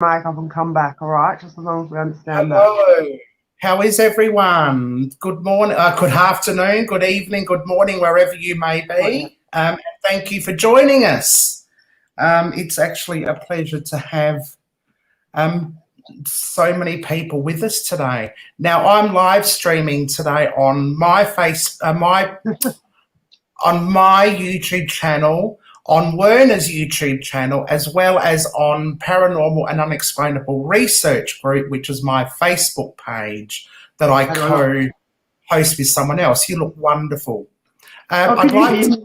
mic up and come back, all right? Just as long as we understand that. Hello. How is everyone? Good morning, good afternoon, good evening, good morning, wherever you may be. Thank you for joining us. It's actually a pleasure to have so many people with us today. Now, I'm live streaming today on my on my YouTube channel, on Werner's YouTube channel, as well as on Paranormal and Unexplainable Research Group, which is my Facebook page that I co-host with someone else. You look wonderful. I'd like to...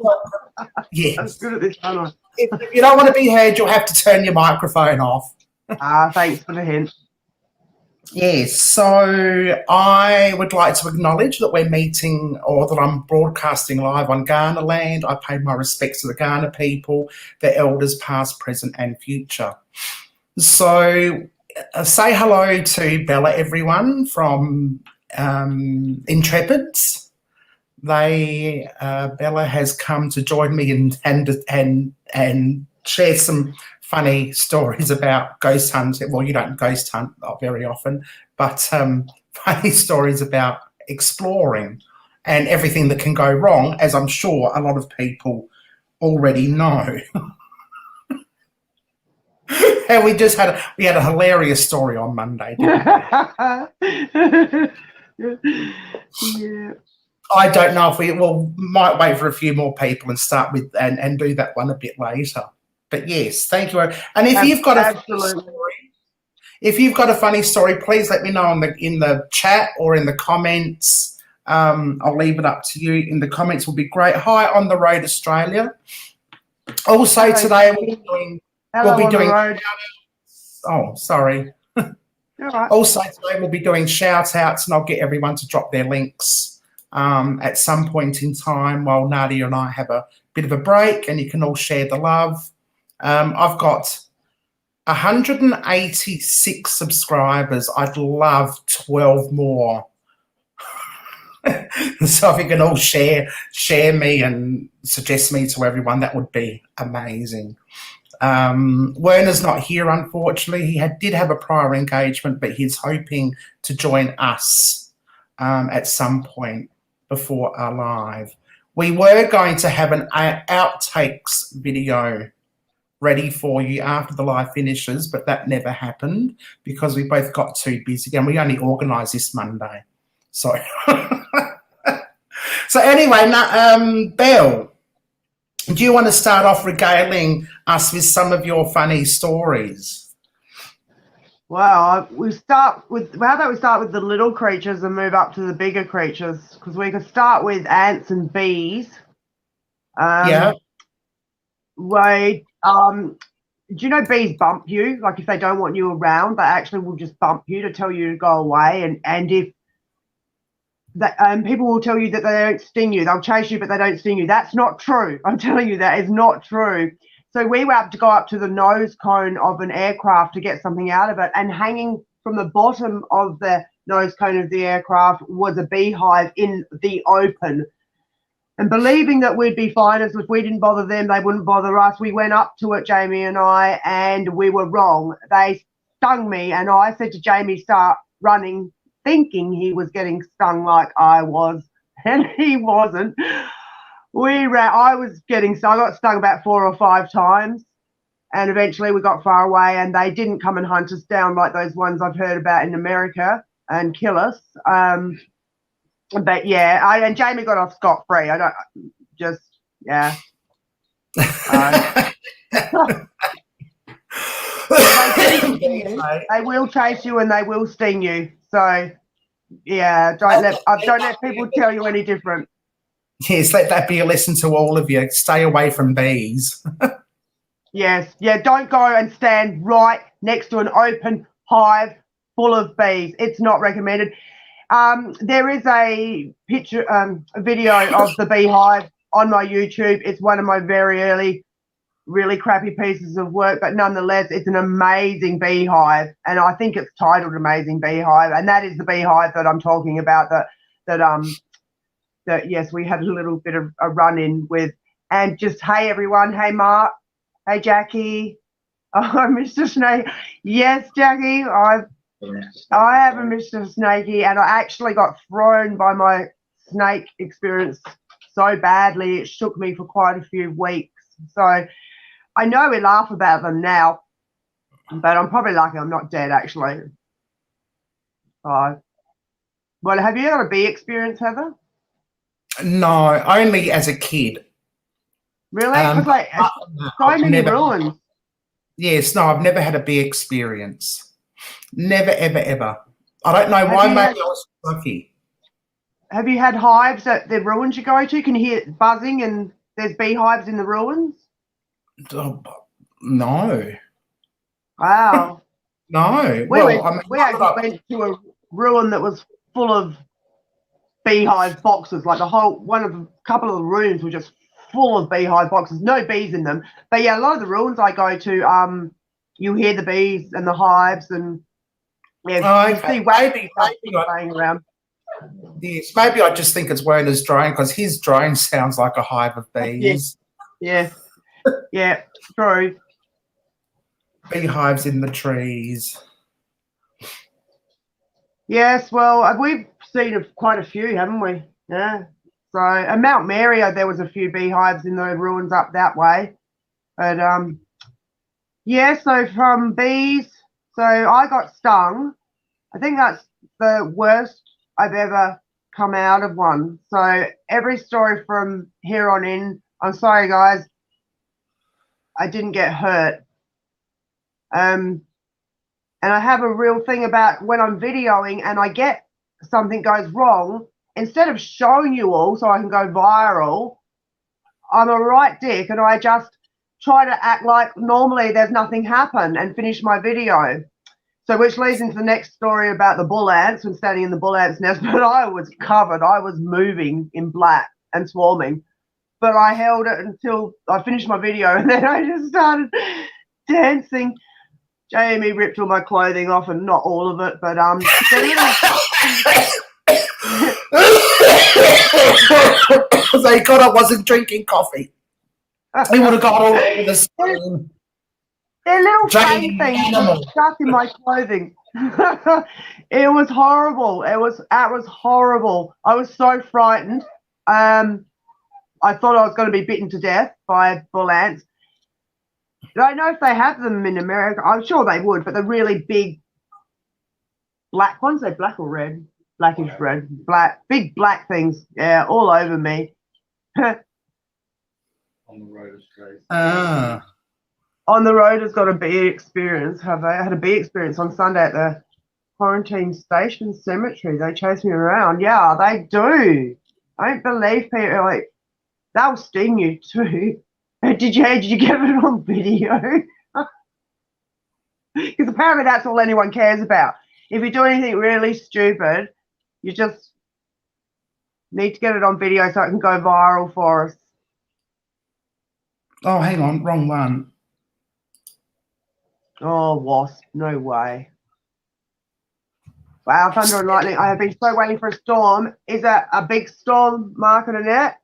Yes. I'm good at this, aren't I? If you don't want to be heard, you'll have to turn your microphone off. Thanks for the hint. Yes, so I would like to acknowledge that we're meeting, or that I'm broadcasting live on Ghana land. I pay my respects to the Ghana people, the elders past, present and future. So say hello to Bella, everyone, from Intrepids. Bella has come to join me and share some funny stories about ghost hunting. Well, you don't ghost hunt very often, but funny stories about exploring and everything that can go wrong, as I'm sure a lot of people already know. And we had a hilarious story on Monday, didn't we? Yeah. I don't know if we might wait for a few more people and start with and do that one a bit later. But yes, thank you. And if you've got a funny story, please let me know in the chat or in the comments. I'll leave it up to you. In the comments will be great. Hi on the road, Australia. Also today we'll be doing. Oh, sorry. Right. Also today we'll be doing shout outs, and I'll get everyone to drop their links at some point in time while Nadia and I have a bit of a break, and you can all share the love. I've got 186 subscribers. I'd love 12 more. So if you can all share me and suggest me to everyone, that would be amazing. Werner's not here, unfortunately. He did have a prior engagement, but he's hoping to join us at some point before our live. We were going to have an outtakes video ready for you after the live finishes, but that never happened because we both got too busy, and we only organised this Monday. So, so anyway, Belle, do you want to start off regaling us with some of your funny stories? Well, how about we start with the little creatures and move up to the bigger creatures, because we could start with ants and bees. Yeah. Do you know bees bump you? Like if they don't want you around, they actually will just bump you to tell you to go away. And if people will tell you that they don't sting you, they'll chase you, but they don't sting you. That's not true. I'm telling you, that is not true. So we were able to go up to the nose cone of an aircraft to get something out of it, and hanging from the bottom of the nose cone of the aircraft was a beehive in the open. And believing that we'd be fine, as if we didn't bother them, they wouldn't bother us, we went up to it, Jamie and I, and we were wrong. They stung me, and I said to Jamie, start running, thinking he was getting stung like I was, and he wasn't. I was getting stung. I got stung about 4 or 5 times, and eventually we got far away, and they didn't come and hunt us down like those ones I've heard about in America and kill us. But yeah, and Jamie got off scot-free. I don't just, yeah. They will chase you and they will sting you. So yeah, don't let people tell you any different. Yes, let that be a lesson to all of you. Stay away from bees. Yes, yeah, don't go and stand right next to an open hive full of bees. It's not recommended. There is a picture, a video of the beehive on my YouTube. It's one of my very early, really crappy pieces of work, but nonetheless, it's an amazing beehive, and I think it's titled "Amazing Beehive," and that is the beehive that I'm talking about. That yes, we had a little bit of a run-in with. And just hey everyone, hey Mark, hey Jackie, Oh, Mr. Snake. Yes, Jackie, I have a Mr. Snakey, and I actually got thrown by my snake experience so badly it shook me for quite a few weeks. So I know we laugh about them now, but I'm probably lucky I'm not dead actually. Well, have you got a bee experience, Heather? No, only as a kid. Really? Because like so many ruins. Yes, no, I've never had a bee experience. Never, ever, ever. I don't know why. Maybe I was lucky. Have you had hives at the ruins you go to? Can you hear buzzing and there's beehives in the ruins? Oh, no. Wow. No. We actually went to a ruin that was full of beehive boxes. Like a couple of the rooms were just full of beehive boxes. No bees in them. But yeah, a lot of the ruins I go to, you hear the bees and the hives and you see maybe flying around. Yes, maybe I just think it's Werner's drone because his drone sounds like a hive of bees. Yeah, true. Beehives in the trees. Yes, well, we've seen quite a few, haven't we? Yeah. So at Mount Mario, there was a few beehives in the ruins up that way. But yeah, so from bees, so I got stung. I think that's the worst I've ever come out of one. So every story from here on in, I'm sorry guys, I didn't get hurt. And I have a real thing about when I'm videoing and I get something goes wrong, instead of showing you all so I can go viral, I'm a right dick and I just try to act like normally there's nothing happened and finish my video. So which leads into the next story about the bull ants and standing in the bull ants nest, but I was covered. I was moving in black and swarming. But I held it until I finished my video and then I just started dancing. Jamie ripped all my clothing off and not all of it, but Thank God I wasn't drinking coffee. He would have got all over the screen. They're little tiny things stuck in my clothing. It was horrible. It was horrible. I was so frightened. I thought I was going to be bitten to death by bull ants. I don't know if they have them in America. I'm sure they would, but the really big black ones, they're black or red? Blackish red. Big black things. Yeah, all over me. On the road is great. On the road has got a bee experience. Have they? I had a bee experience on Sunday at the Quarantine Station Cemetery. They chase me around. Yeah, they do. I don't believe people like they'll sting you too. Did you get it on video? Because apparently that's all anyone cares about. If you do anything really stupid, you just need to get it on video so it can go viral for us. Oh, hang on, wrong one. Oh, wasp, no way. Wow, thunder and lightning. I have been so waiting for a storm. Is that a big storm, Mark and Annette?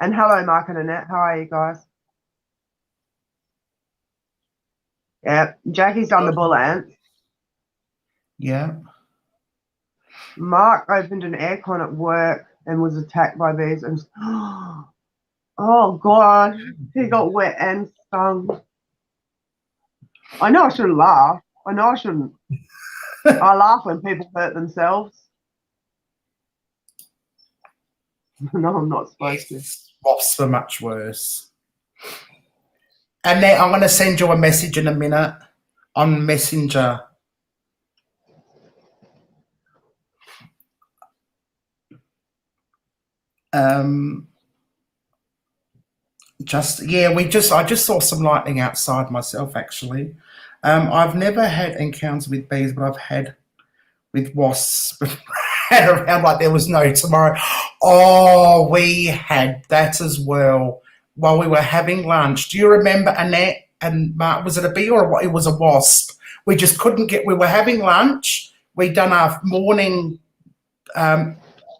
And hello, Mark and Annette. How are you guys? Yeah, Jackie's done the bull ants. Yeah. Mark opened an aircon at work and was attacked by bees. And oh, God, he got wet and stung. I know I shouldn't laugh. I know I shouldn't. I laugh when people hurt themselves. No, I'm not supposed to. Wasps are much worse. And then I'm going to send you a message in a minute on Messenger. I just saw some lightning outside myself actually. I've never had encounters with bees, but I've had with wasps around like there was no tomorrow. Oh, we had that as well while we were having lunch. Do you remember, Annette and Mark? Was it a bee or what? It was a wasp. We just couldn't get. We were having lunch. We'd done our morning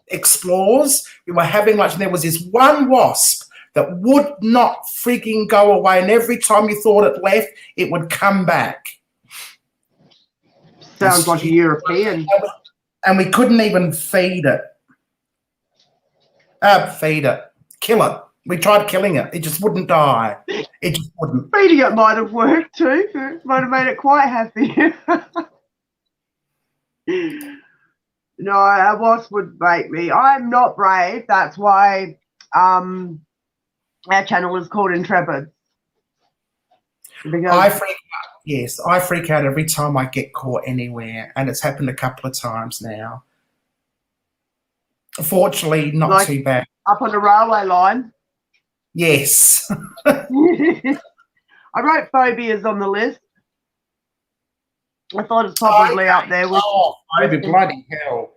explores. We were having lunch, and there was this one wasp that would not freaking go away. And every time you thought it left, it would come back. Sounds like a European. And we couldn't even feed it. Kill it. We tried killing it. It just wouldn't die. It just wouldn't. Feeding it might have worked too. It might have made it quite happy. No, a wasp would make me. I'm not brave. That's why our channel is called Intrepid. Because I freak out. Yes, I freak out every time I get caught anywhere, and it's happened a couple of times now. Fortunately, not too bad. Up on the railway line. Yes. I wrote phobias on the list. I thought it's probably up there. Oh, bloody hell!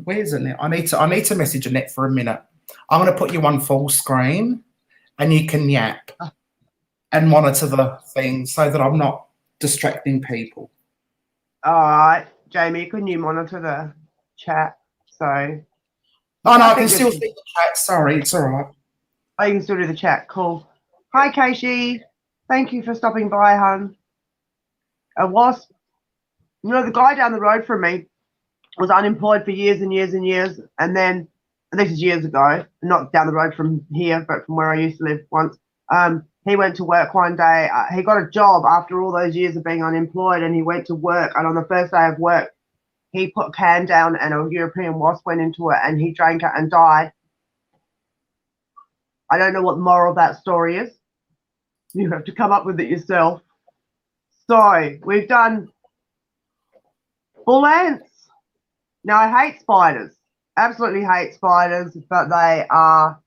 Where's it now? I need to message Annette for a minute. I'm going to put you on full screen, and you can yap and monitor the thing so that I'm not distracting people. All right, Jamie, couldn't you monitor the chat? So. Oh no, I can still see the chat. Sorry, it's all right. Oh, you can still do the chat. Cool. Hi, Keishi. Thank you for stopping by, hun. A wasp. You know, the guy down the road from me was unemployed for years and years and years. And then, and this is years ago, not down the road from here, but from where I used to live once. He went to work one day. He got a job after all those years of being unemployed, and he went to work. And on the first day of work, he put a can down and a European wasp went into it, and he drank it and died. I don't know what the moral of that story is. You have to come up with it yourself. So we've done bull ants. Now, I hate spiders. Absolutely hate spiders, but they are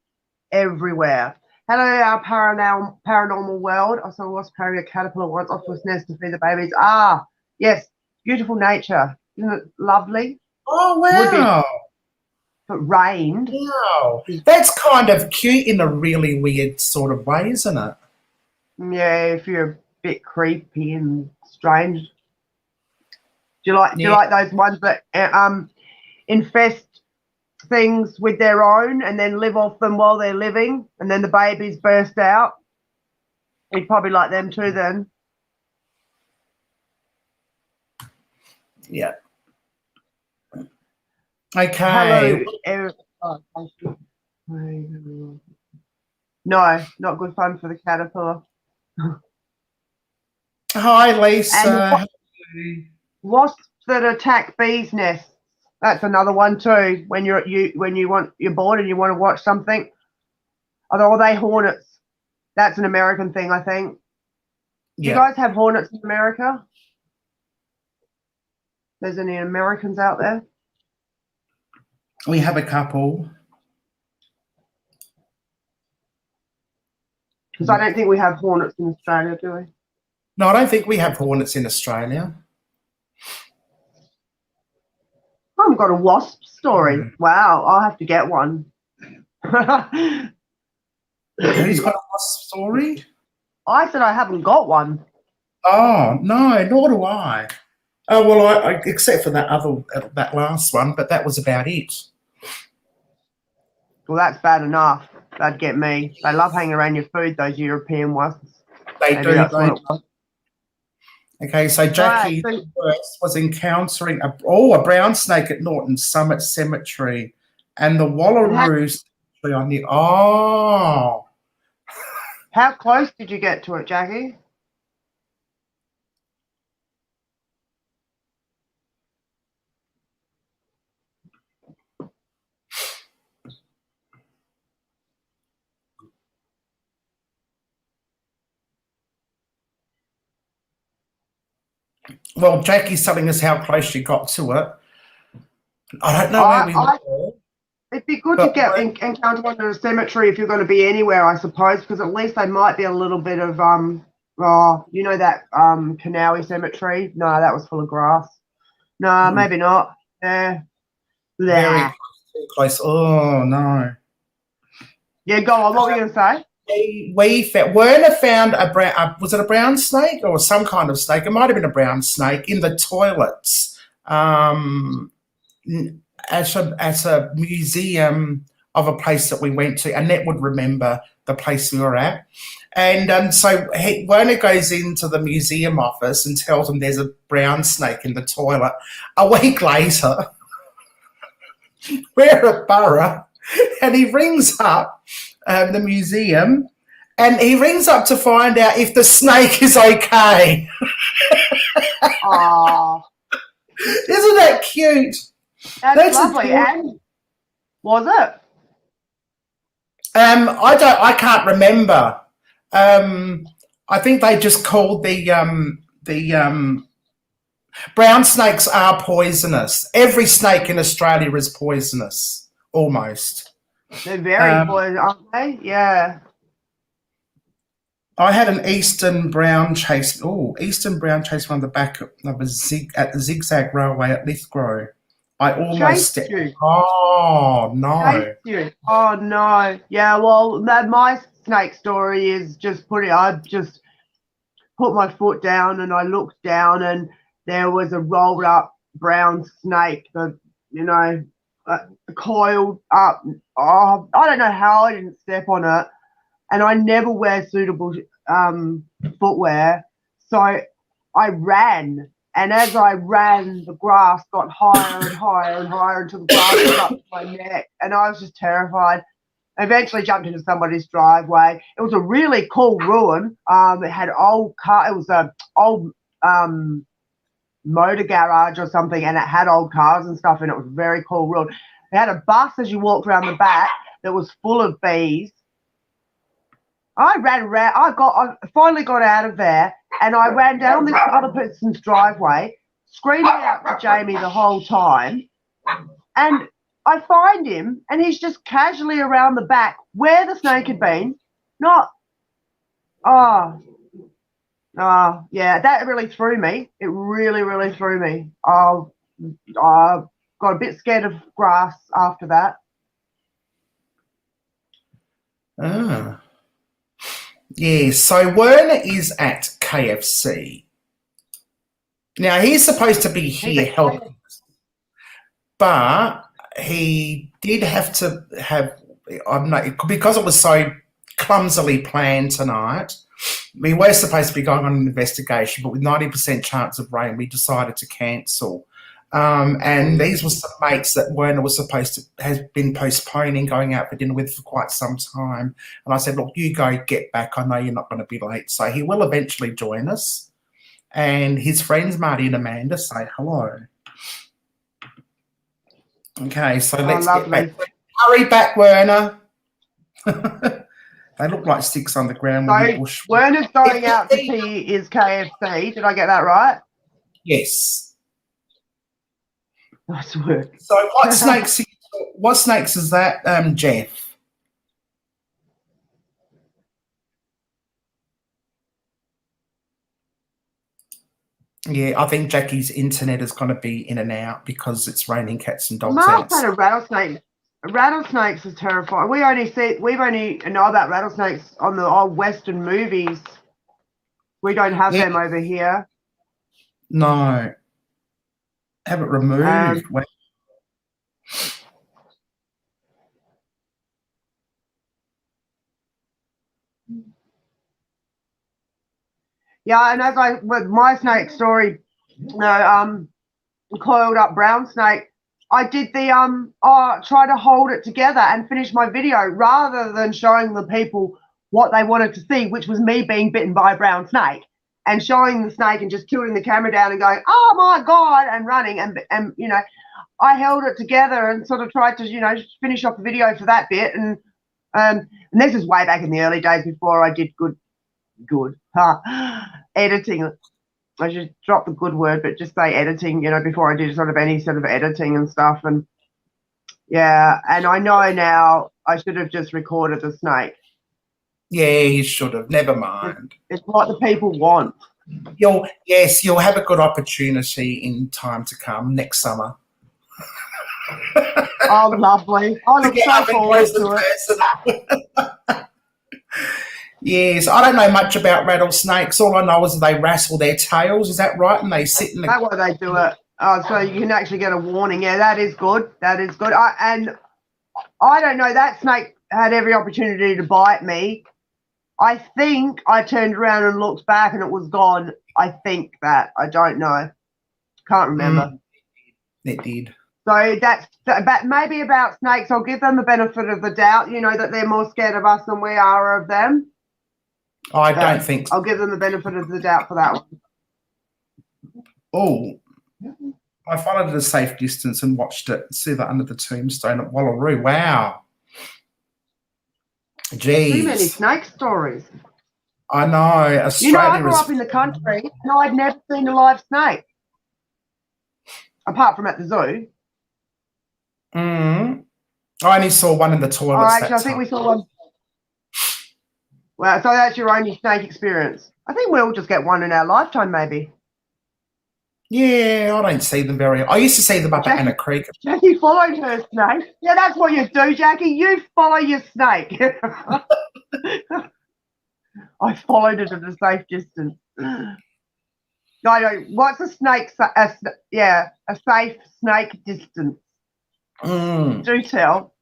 everywhere. Hello, our paranormal world. I saw a wasp carrying a caterpillar once off to its nest to feed the babies. Ah, yes, beautiful nature. Isn't it lovely? Oh, wow. If it rained. Wow. That's kind of cute in a really weird sort of way, isn't it? Yeah, if you're a bit creepy and strange. Do you like those ones that infest things with their own and then live off them while they're living, and then the babies burst out? You'd probably like them too then. Yeah. Okay. Hello. No, not good fun for the caterpillar. Hi, Lisa. Wasps that attack bees' nests. That's another one too. When you're bored and you want to watch something. Although, are they hornets? That's an American thing, I think. Do you guys have hornets in America? There's any Americans out there? We have a couple. Because I don't think we have hornets in Australia, do we? No, I don't think we have hornets in Australia. I haven't got a wasp story. Wow, I'll have to get one. Who's got a wasp story? I said I haven't got one. Oh, no, nor do I. Oh, well, I except for that last one, but that was about it. Well, that's bad enough. That'd get me. They love hanging around your food, those European wasps. They do. Okay, so Jackie was encountering a brown snake at Norton Summit Cemetery, and the Wallaroo on the How close did you get to it, Jackie? Well, Jackie's telling us how close she got to it. I don't know where we were. It'd be good to get encounter one in a cemetery if you're going to be anywhere, I suppose, because at least they might be a little bit of you know that Canary Cemetery? No, that was full of grass. No, maybe not. Yeah. Very close. Oh no. Yeah, go on. What were you going to say? Werner found a brown. Was it a brown snake or some kind of snake? It might have been a brown snake in the toilets at a museum of a place that we went to. Annette would remember the place we were at. And so Werner goes into the museum office and tells him there's a brown snake in the toilet. A week later, we're at Borough, and he rings up the museum, and he rings up to find out if the snake is okay. Oh, Isn't that cute? that's lovely. And was it? I can't remember. I think they just called the brown snakes are poisonous. Every snake in Australia is poisonous, almost. They're very poisonous, aren't they? Yeah. I had an eastern brown chase. Oh, eastern brown chase on the back of at the Zigzag Railway at Lithgow. I almost Chased you. Oh no! Chased you. Oh no! Yeah. Well, my snake story is I just put my foot down and I looked down and there was a rolled up brown snake that coiled up. Oh, I don't know how I didn't step on it, and I never wear suitable footwear, so I ran. And as I ran, the grass got higher and higher and higher until the grass was up to my neck. And I was just terrified. I eventually jumped into somebody's driveway. It was a really cool ruin. It had old car. It was an old motor garage or something, and it had old cars and stuff, and it was a very cool ruin. It had a bus as you walked around the back that was full of bees. I ran around. I finally got out of there, and I ran down this other person's driveway, screaming out to Jamie the whole time. And I find him, and he's just casually around the back where the snake had been. Yeah, that really threw me. It really, really threw me. I got a bit scared of grass after that. Ah. Yeah, so Werner is at KFC. Now, he's supposed to be here helping us, but he did have to have, because it was so clumsily planned tonight, we were supposed to be going on an investigation, but with 90% chance of rain, we decided to cancel. And these were some mates that Werner was has been postponing going out for dinner with for quite some time. And I said, look, you go get back. I know you're not going to be late. So he will eventually join us. And his friends, Marty and Amanda, say hello. Okay, so let's get back. Hurry back, Werner. They look like sticks on the ground. So Werner's going out to see his KFC. Did I get that right? Yes. Nice work. So what snakes is that, Jeff? Yeah, I think Jackie's internet is going to be in and out because it's raining cats and dogs Mark's had a rattlesnake. Rattlesnakes is terrifying. We've only know about rattlesnakes on the old Western movies. We don't have them over here. No. Have it removed. Yeah, and with my snake story, coiled up brown snake, I did try to hold it together and finish my video rather than showing the people what they wanted to see, which was me being bitten by a brown snake, and showing the snake and just tilting the camera down and going, oh my God, and running. And I held it together and sort of tried to, finish off the video for that bit. And this is way back in the early days before I did good editing. I should drop the good word, but just say editing, before I did sort of any sort of editing and stuff. And yeah, and I know now I should have just recorded the snake. Yeah, you should have. Never mind. It's what the people want. You'll have a good opportunity in time to come next summer. Oh, lovely. I look so forward to it. Yes, I don't know much about rattlesnakes. All I know is they wrestle their tails. Is that right? And they sit in the... That's why they do it. Oh, so you can actually get a warning. Yeah, that is good. That is good. And I don't know. That snake had every opportunity to bite me. I think I turned around and looked back and it was gone. I think that. I don't know. Can't remember. It did. So that's but maybe about snakes. I'll give them the benefit of the doubt. You know that they're more scared of us than we are of them. I don't think so. I'll give them the benefit of the doubt for that one. Oh, I followed at a safe distance and watched it. See that under the tombstone at Wallaroo. Wow. Jeez. Too many snake stories. I know. Australia You know, I grew up in the country and I'd never seen a live snake. Apart from at the zoo. I only saw one in the toilets. Oh, actually, I think we saw one. Well, so that's your only snake experience. I think we'll just get one in our lifetime, maybe. Yeah, I don't see them very. I used to see them up at Anna Creek. Jackie followed her snake. Yeah, that's what you do, Jackie. You follow your snake. I followed it at a safe distance. No, what's a snake? A safe snake distance. Do tell.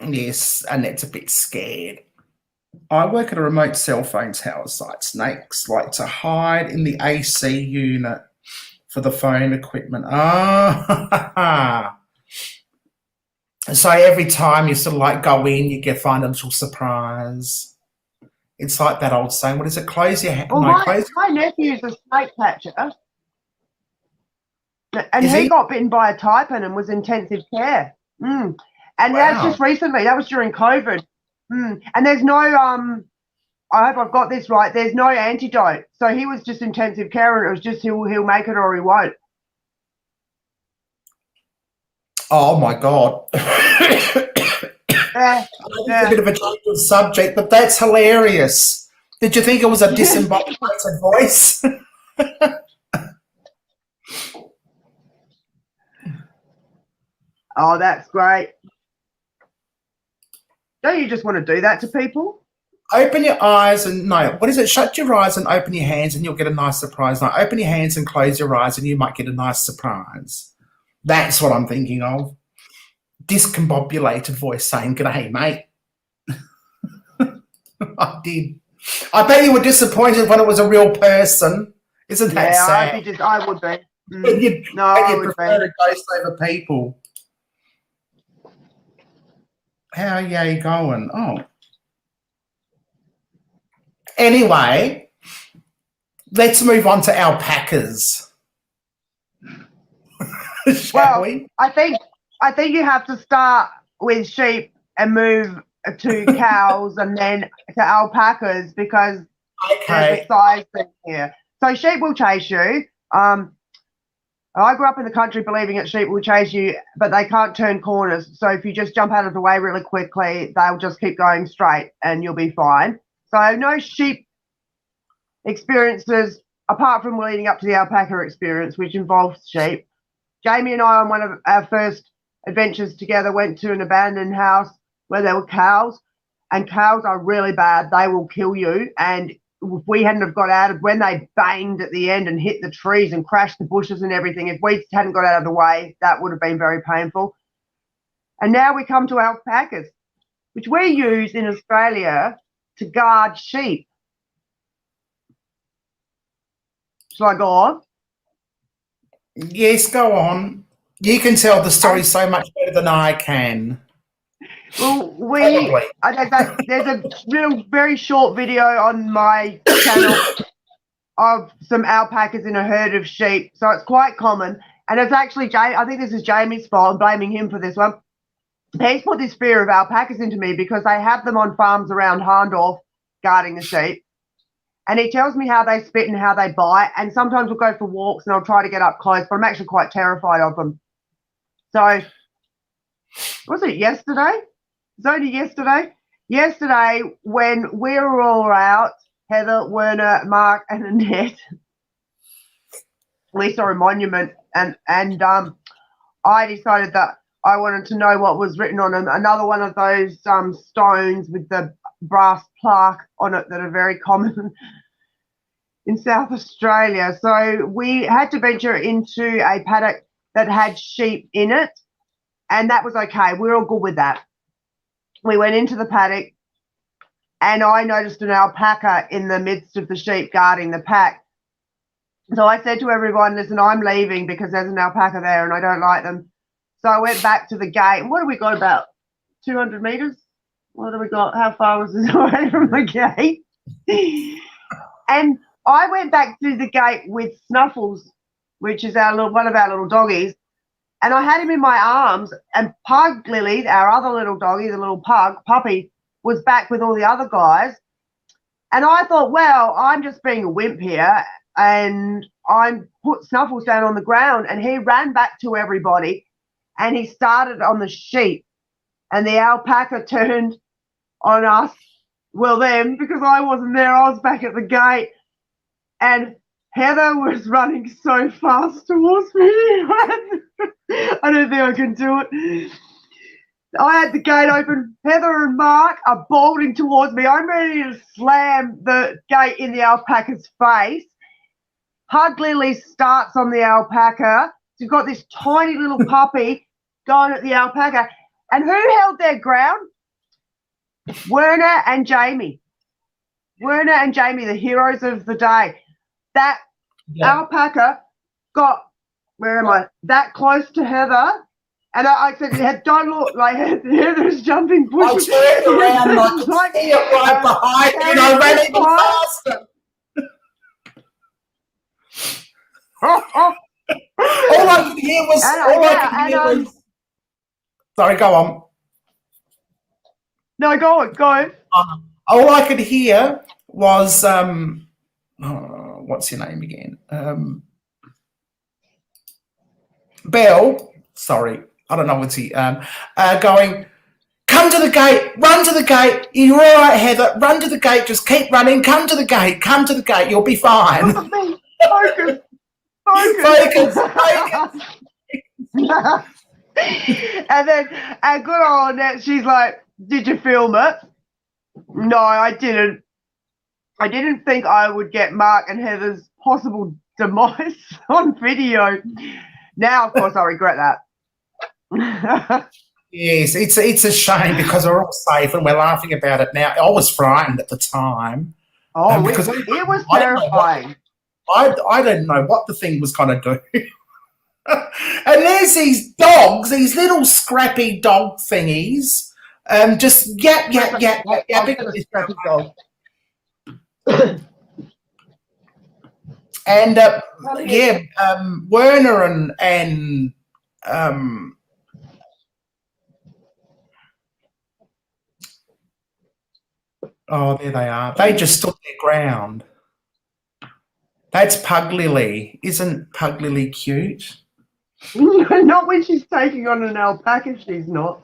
Yes, Annette's a bit scared. I work at a remote cell phone tower site. Snakes like to hide in the AC unit for the phone equipment. So every time you sort of like go in, you find a little surprise. It's like that old saying. What is it? Close your hand. Well, my nephew's a snake catcher. And he got bitten by a taipan and was intensive care. And that's just recently. That was during COVID. And there's no, I hope I've got this right, there's no antidote. So he was just intensive care and it was just he'll make it or he won't. Oh, my God. It's a bit of a change of subject, but that's hilarious. Did you think it was a disembodied voice? Oh, that's great. Don't you just want to do that to people? Open your eyes and what is it? Shut your eyes and open your hands and you'll get a nice surprise. Now open your hands and close your eyes and you might get a nice surprise. That's what I'm thinking of. Discombobulated voice saying, "G'day, mate." I did. I bet you were disappointed when it was a real person. Isn't that sad? Yeah, I would be. You'd prefer to ghost over people. How are you going? Oh. Anyway, let's move on to alpacas. Shall we? I think you have to start with sheep and move to cows and then to alpacas because there's a size thing here. So sheep will chase you. I grew up in the country believing that sheep will chase you, but they can't turn corners. So if you just jump out of the way really quickly, they'll just keep going straight and you'll be fine. So no sheep experiences apart from leading up to the alpaca experience, which involves sheep. Jamie and I, on one of our first adventures together, went to an abandoned house where there were cows, and cows are really bad. They will kill you. And if we hadn't have got out of when they banged at the end and hit the trees and crashed the bushes and everything, if we hadn't got out of the way, that would have been very painful. And now we come to alpacas, which we use in Australia to guard sheep. Shall I go on? Yes, go on. You can tell the story so much better than I can. Well, there's a real very short video on my channel of some alpacas in a herd of sheep. So it's quite common. And it's actually, I think this is Jamie's fault. I'm blaming him for this one. He's put this fear of alpacas into me because they have them on farms around Harndorf guarding the sheep. And he tells me how they spit and how they bite. And sometimes we'll go for walks and I'll try to get up close, but I'm actually quite terrified of them. So, was it yesterday? It was only yesterday. Yesterday, when we were all out, Heather, Werner, Mark, and Annette, we saw a monument, and I decided that I wanted to know what was written on them. Another one of those stones with the brass plaque on it that are very common in South Australia. So we had to venture into a paddock that had sheep in it, and that was okay. We were all good with that. We went into the paddock, and I noticed an alpaca in the midst of the sheep guarding the pack. So I said to everyone, listen, I'm leaving because there's an alpaca there and I don't like them. So I went back to the gate. What have we got, about 200 metres? What have we got? How far was this away from the gate? And I went back to the gate with Snuffles, which is one of our little doggies, and I had him in my arms, and Pug Lily, our other little doggie, the little puppy, was back with all the other guys. And I thought, well, I'm just being a wimp here, and I put Snuffles down on the ground, and he ran back to everybody, and he started on the sheep, and the alpaca turned on us, well, them, because I wasn't there. I was back at the gate, and Heather was running so fast towards me. I don't think I can do it. I had the gate open. Heather and Mark are bolting towards me. I'm ready to slam the gate in the alpaca's face. Hug Lily starts on the alpaca. She's got this tiny little puppy going at the alpaca. And who held their ground? Werner and Jamie. Werner and Jamie, the heroes of the day. That alpaca got, where am I? That close to Heather. And I said, don't look, like Heather's jumping bushes. I turned around and I could see it right behind me, and I ran even faster. All I could hear was, sorry, go on. No, go on. All I could hear was, what's your name again? Belle, sorry, I don't know what's he, going, come to the gate, run to the gate, you're all right, Heather, run to the gate, just keep running, come to the gate, you'll be fine. Focus. And then, and good on that, she's like, did you film it? No, I didn't. I didn't think I would get Mark and Heather's possible demise on video. Now, of course, I regret that. Yes, it's a shame because we're all safe and we're laughing about it now. I was frightened at the time. Oh, because it was terrifying. I didn't know what the thing was going to do. And there's these dogs, these little scrappy dog thingies, just yap. And Werner and oh, there they are. They just stood their ground. That's Pug Lily. Isn't Pug Lily cute? Not when she's taking on an alpaca, she's not.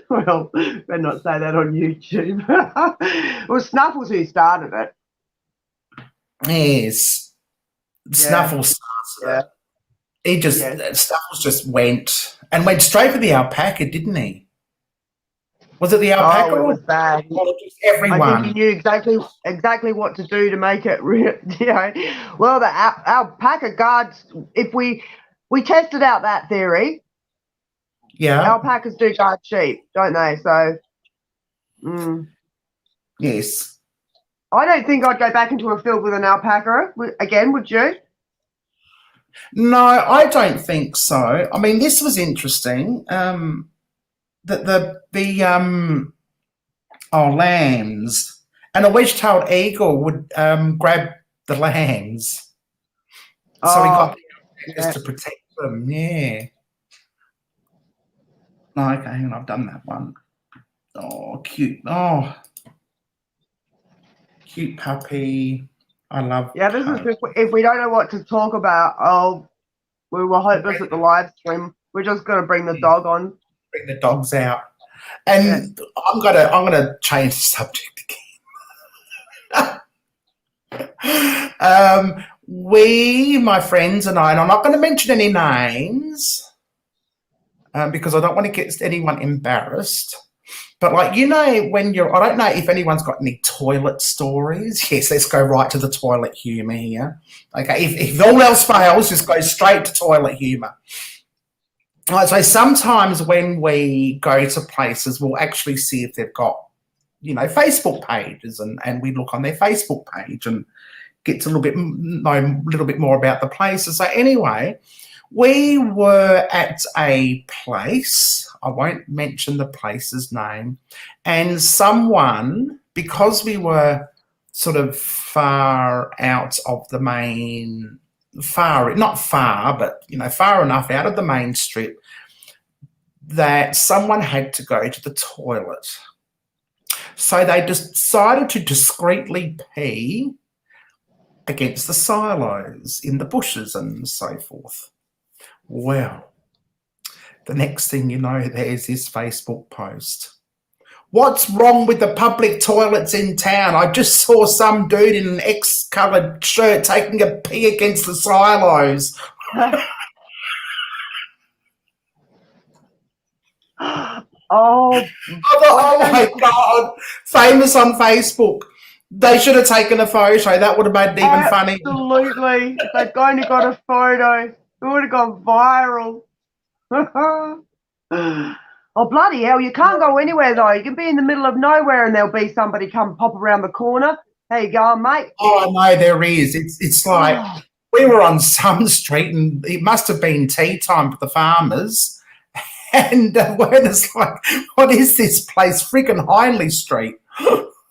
Well, better not say that on YouTube. It was Snuffles who started it. Yes. Snuffles started it. He just, Snuffles just went straight for the alpaca, didn't he? Was it the alpaca? Oh, it was bad. Or just everyone? I think he knew exactly what to do to make it real. You know, well, the alpaca guards. If we tested out that theory, alpacas do guard sheep, don't they? So, yes. I don't think I'd go back into a field with an alpaca again. Would you? No, I don't think so. I mean, this was interesting. The lambs, and a wedge-tailed eagle would grab the lambs. So we got the to protect them. Yeah. Oh, okay, hang on, I've done that one. Oh, cute. Oh, cute puppy. I love. Yeah, this is if we don't know what to talk about. We were hopeless at the live stream. We're just going to bring the dog on. Bring the dogs out, and I'm gonna change the subject again. My friends and I'm not going to mention any names because I don't want to get anyone embarrassed. But like, you know, when you're, I don't know if anyone's got any toilet stories. Yes, let's go right to the toilet humour here. Okay, if all else fails, just go straight to toilet humour. All right, so sometimes when we go to places, we'll actually see if they've got, you know, Facebook pages, and we look on their Facebook page and get to know a little bit more about the places. So anyway, we were at a place, I won't mention the place's name, and someone, because we were sort of far out of the main, not far, but, you know, far enough out of the main strip, that someone had to go to the toilet. So they decided to discreetly pee against the silos in the bushes and so forth. Well, the next thing you know, there's this Facebook post. What's wrong with the public toilets in town? I just saw some dude in an X-coloured shirt taking a pee against the silos. Oh, Oh my God. Famous on Facebook. They should have taken a photo. That would have made it even funny. absolutely. If they'd only got a photo, it would have gone viral. Oh, bloody hell. You can't go anywhere, though. You can be in the middle of nowhere and there'll be somebody come pop around the corner. How you going, mate? Oh, no, there is. It's like we were on some street and it must have been tea time for the farmers. And we're just like, what is this place? Freaking Hindley Street.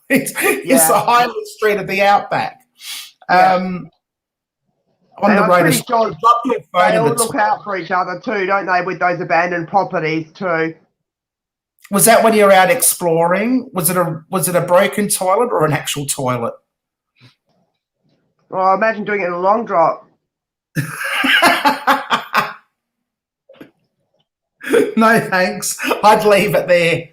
It's the Hindley Street of the Outback. On the road, sure they all look out for each other too, don't they, with those abandoned properties too. Was that when you were out exploring? Was it a broken toilet or an actual toilet? Well, imagine doing it in a long drop. No thanks. I'd leave it there.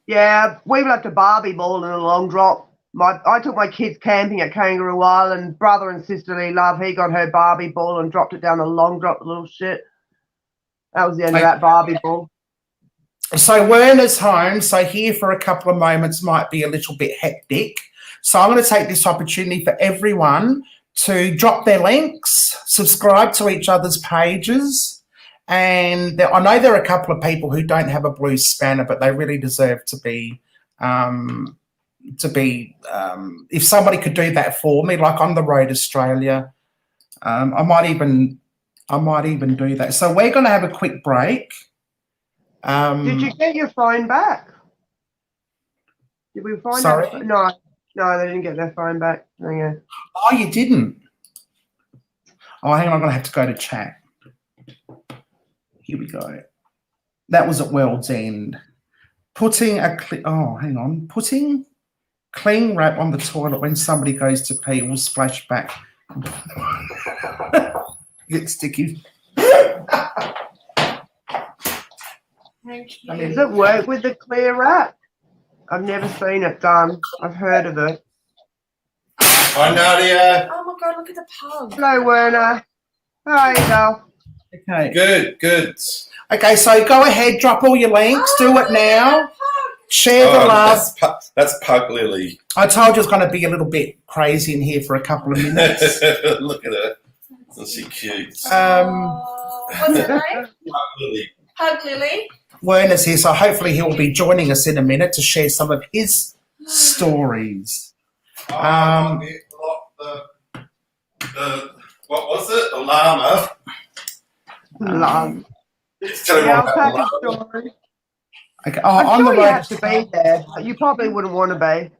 Yeah, we left a Barbie ball in a long drop. I took my kids camping at Kangaroo Island. Brother and sisterly love. He got her Barbie ball and dropped it down the long drop, the little shit. That was the end of that Barbie ball. So Werner's home. So here for a couple of moments might be a little bit hectic. So I'm going to take this opportunity for everyone to drop their links, subscribe to each other's pages. And I know there are a couple of people who don't have a blue spanner, but they really deserve to be, if somebody could do that for me, like on the road Australia, I might even do that. So we're going to have a quick break. Did you get your phone back? Did we find out? No, they didn't get their phone back. Okay. Oh, you didn't? Oh, hang on, I'm going to have to go to chat. Here we go. That was at World's End. Putting cling wrap on the toilet when somebody goes to pee will splash back. Get sticky. Does it work with the clear wrap? I've never seen it done. I've heard of it. Hi, Nadia. Oh my God, look at the pug. Hello, Werner. How are you, Val? Okay. Good. Okay, so go ahead, drop all your links, do it now. Share the love. That's Pug Lily. I told you it's going to be a little bit crazy in here for a couple of minutes. Look at her. Isn't she cute? What's her name? Pug Lily. Pug Lily. Werner's here, so hopefully he will be joining us in a minute to share some of his stories. What was it? A llama. Love. Tell me more about Alpaca llama. story. Okay. I'm sure you have to be there, but you probably wouldn't want to be.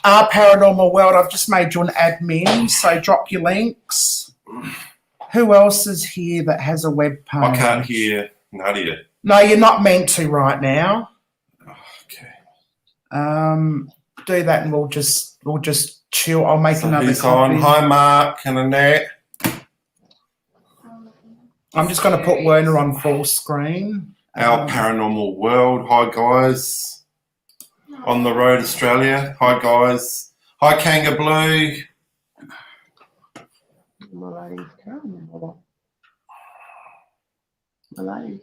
Our Paranormal World, I've just made you an admin, so drop your links. Who else is here that has a web page? I can't hear Nadia. No, you're not meant to right now. Okay. Do that and we'll just chill. I'll make another Who's copy. on? Hi, Mark and Annette. I'm just going to put Werner on full screen. Our Paranormal World. Hi, guys. On the road Australia. Hi, guys. Hi, Kanga Blue. My lady's coming. My lady's.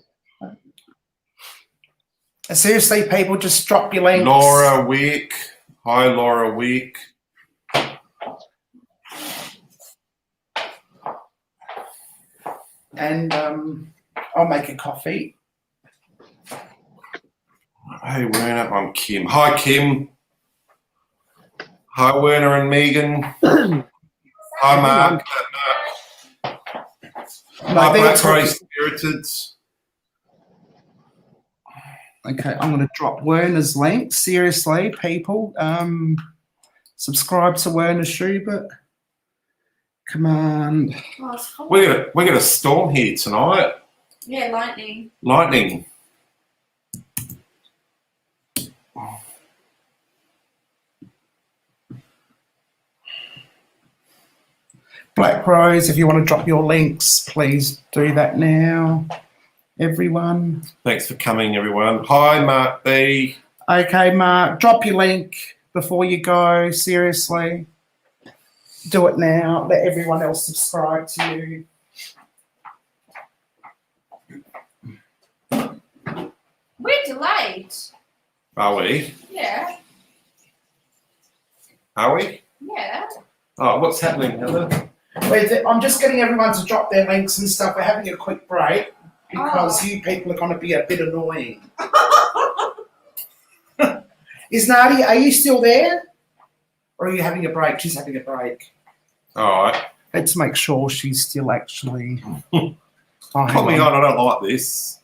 Seriously, people, just drop your links. Laura Wick. Hi, Laura Wick. And I'll make a coffee. Hey, Werner. I'm Kim. Hi, Kim. Hi, Werner and Megan. Hi, Mark. Hi, Black Rose Spirited. Okay, I'm going to drop Werner's link. Seriously, people, subscribe to Werner Schubert. Come on. Oh, it's cold. We got a storm here tonight. Yeah, lightning. Lightning. Black Rose, if you want to drop your links, please do that now. Everyone. Thanks for coming, everyone. Hi, Mark B. Okay, Mark, drop your link before you go. Seriously. Do it now. Let everyone else subscribe to you. We're delayed. Are we? Yeah. Are we? Yeah. Oh, what's happening, Heather? I'm just getting everyone to drop their links and stuff. We're having a quick break because you people are going to be a bit annoying. Is Nadia, are you still there? Or are you having a break? She's having a break. All right. Let's make sure she's still actually... Put me on. I don't like this.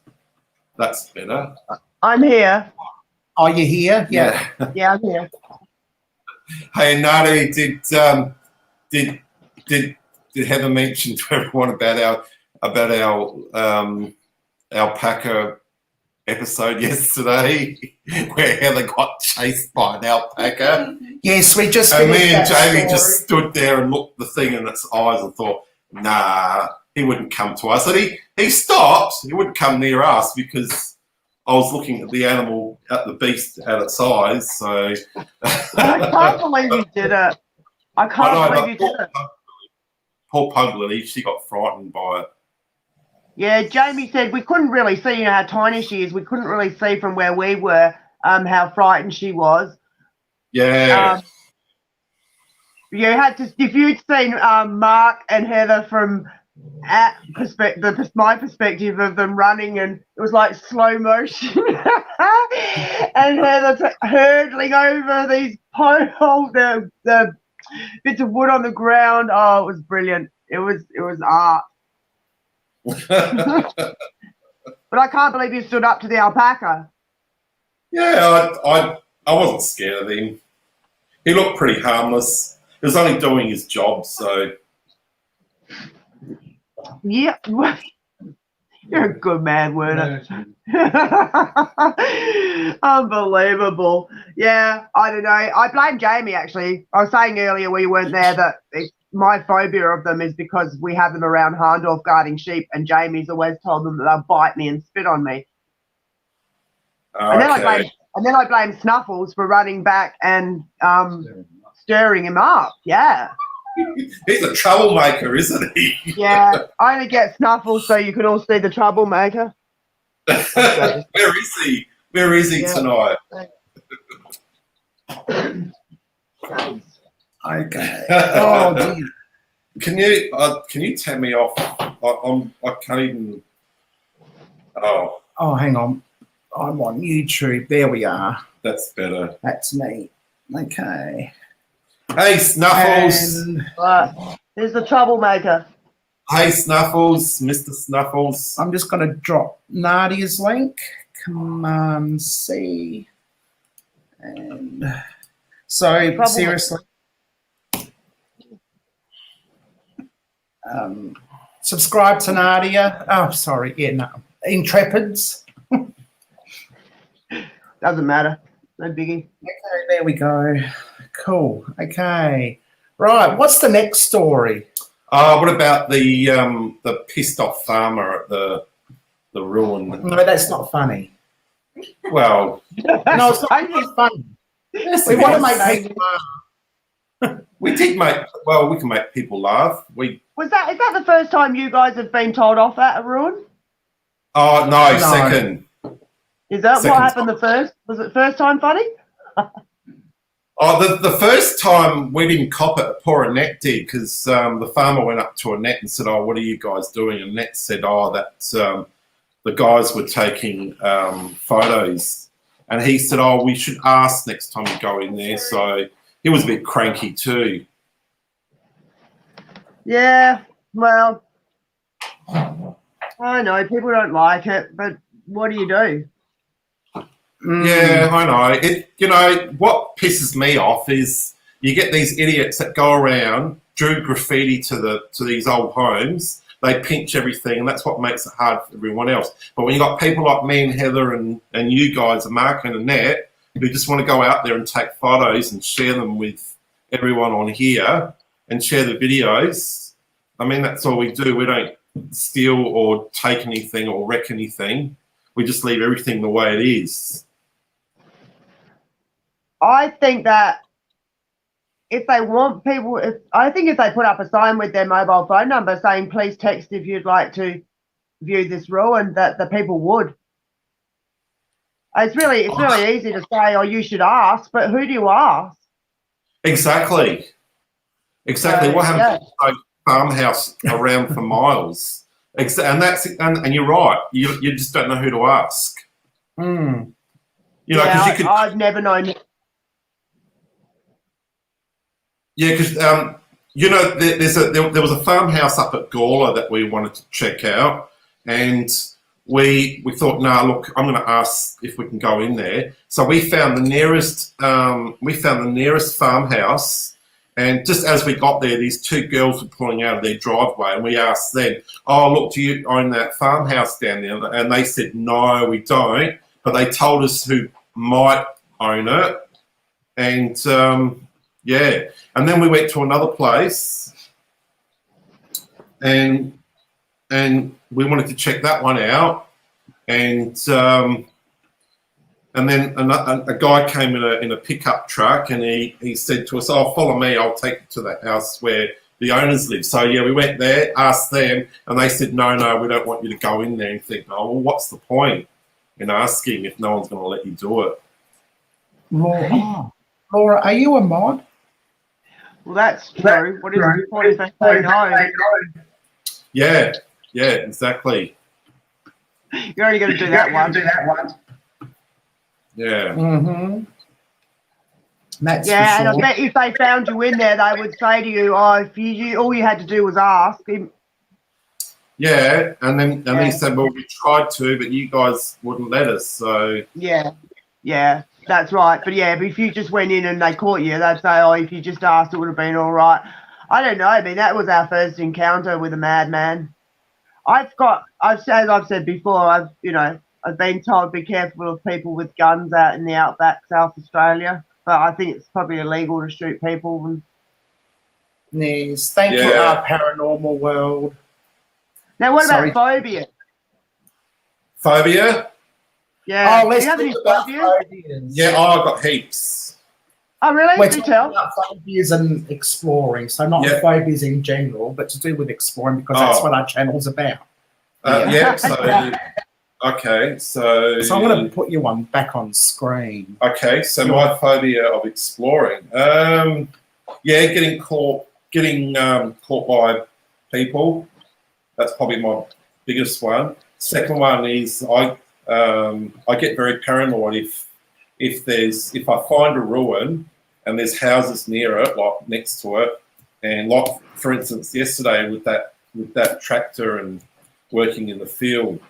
That's better. I'm here. Are you here? Yeah. Yeah, I'm here. Hey, Nadia, did Heather mention to everyone about our alpaca episode yesterday, where Heather got chased by an alpaca? Yes, we just And me finished and that Jamie story. just stood there and looked the thing in its eyes and thought, nah, he wouldn't come to us. And he stopped. He wouldn't come near us because I was looking at the animal, at the beast at its eyes. So I can't believe you did it. I can't believe you did it. Poor Puglet, she got frightened by it. Yeah, Jamie said we couldn't really see, you know, how tiny she is. We couldn't really see from where we were how frightened she was. Yeah. You had to, if you'd seen Mark and Heather from my perspective of them running, and it was like slow motion, and Heather hurdling over these poles, the bits of wood on the ground. Oh, it was brilliant. It was art. But I can't believe you stood up to the alpaca. Yeah, I wasn't scared of him. He looked pretty harmless. He was only doing his job, so. Yeah. You're a good man, Werner. Unbelievable. Yeah, I don't know. I blame Jamie, actually. I was saying earlier when you weren't there that my phobia of them is because we have them around Harndorf guarding sheep, and Jamie's always told them that they'll bite me and spit on me. And then I blame Snuffles for running back and stirring him up. Yeah. He's a troublemaker, isn't he? Yeah. I only get Snuffles so you can all see the troublemaker. Where is he? Where is he tonight? Okay. Oh, dear. Can you tap me off? I can't even. Oh. Oh, hang on. I'm on YouTube. There we are. That's better. That's me. Okay. Hey, Snuffles. And There's the troublemaker. Hey, Snuffles, Mr. Snuffles. I'm just going to drop Nadia's link. Come on, see. And so, seriously. Subscribe to Nadia. Oh, sorry. Yeah, no. Intrepids. Doesn't matter. No biggie. Okay, there we go. Cool. Okay. Right. What's the next story? What about the pissed off farmer at the ruin? No, that's not funny. Well, No, it's not funny. We want to make people laugh. we did make. Well, we can make people laugh. Is that the first time you guys have been told off at a ruin? Oh no, second. Is that Second what happened the first? Was it first time funny? Oh, the first time we didn't cop it, poor Annette did, because the farmer went up to Annette and said, "Oh, what are you guys doing?" And Annette said, "Oh, that the guys were taking photos." And he said, "Oh, we should ask next time you go in there." So he was a bit cranky too. Yeah, well, I know people don't like it, but what do you do? Yeah, I know. You know, what pisses me off is you get these idiots that go around, drew graffiti to these old homes. They pinch everything, and that's what makes it hard for everyone else. But when you got people like me and Heather and you guys, and Mark and Annette, who just want to go out there and take photos and share them with everyone on here and share the videos, I mean, that's all we do. We don't steal or take anything or wreck anything. We just leave everything the way it is. I think that if they want people, I think if they put up a sign with their mobile phone number saying, "Please text if you'd like to view this ruin," that the people would. It's really easy to say, "Oh, you should ask," but who do you ask? Exactly. What happened to the farmhouse around for miles? And you're right. You just don't know who to ask. Mm. You know, because you could. I've never known. Yeah, because you know, there was a farmhouse up at Gawler that we wanted to check out, and we thought, nah, look, I'm going to ask if we can go in there. So we found the nearest farmhouse, and just as we got there, these two girls were pulling out of their driveway, and we asked them, "Oh, look, do you own that farmhouse down there?" And they said, "No, we don't," but they told us who might own it, and yeah. And then we went to another place, and we wanted to check that one out, and then a guy came in a pickup truck, and he said to us, "Oh, follow me, I'll take you to the house where the owners live." So yeah, we went there, asked them, and they said, "No, we don't want you to go in there." And think, "Oh, well, what's the point in asking if no one's going to let you do it?" Laura, are you a mod? Well, that's true. What is the point if they say no? Yeah, exactly. You're only going to do that once. Yeah. Mm-hmm. That's yeah, for and sure. I bet if they found you in there, they would say to you, "Oh, if you all you had to do was ask him." Yeah, and then he said, "Well, we tried to, but you guys wouldn't let us." So yeah, that's right. But yeah, but if you just went in and they caught you, they'd say, "Oh, if you just asked, it would have been all right." I don't know. I mean, that was our first encounter with a madman. As I've said before, I've been told be careful of people with guns out in the outback, South Australia. But I think it's probably illegal to shoot people. And yes, thank you, our paranormal world. now, what about phobia? Phobia? Yeah. Oh, let's do you have talk any about phobias? Yeah, I've got heaps. Oh, really? We're Do talking tell. about phobias and exploring, so not phobias in general, but to do with exploring, because that's what our channel's about. Okay, so I'm going to put you back on screen. Okay, so my phobia of exploring, getting caught by people. That's probably my biggest one. Second one is I get very paranoid if I find a ruin and there's houses near it, like next to it, and like for instance yesterday with that tractor and working in the field.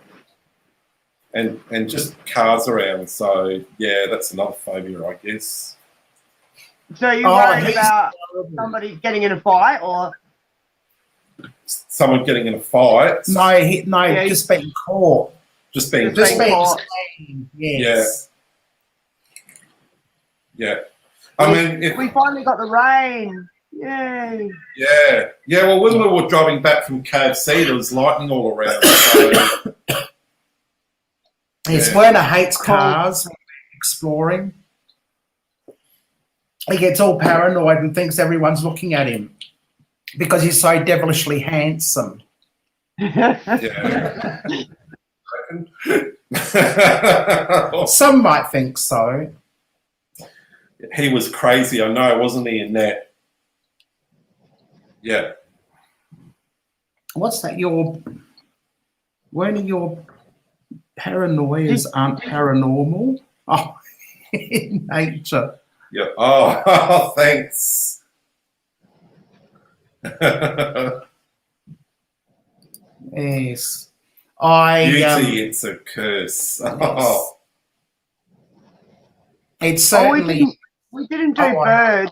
And just cars around, so yeah, that's another phobia, I guess. So you're worried about somebody getting in a fight, or someone getting in a fight? No, just being caught. Just being caught. Yes. Yeah. I mean, we finally got the rain. Yay. Yeah. Well, when we were driving back from KFC, there was lightning all around. So. Yes, Werner hates cars, exploring. He gets all paranoid and thinks everyone's looking at him because he's so devilishly handsome. Yeah. Some might think so. He was crazy, I know, wasn't he, in that? Yeah. What's that? Weren't your paranoias aren't paranormal? Oh, in nature. Yeah. Oh, thanks. Yes. Beauty, it's a curse. Yes. Oh. It's Oh, certainly. we didn't do birds.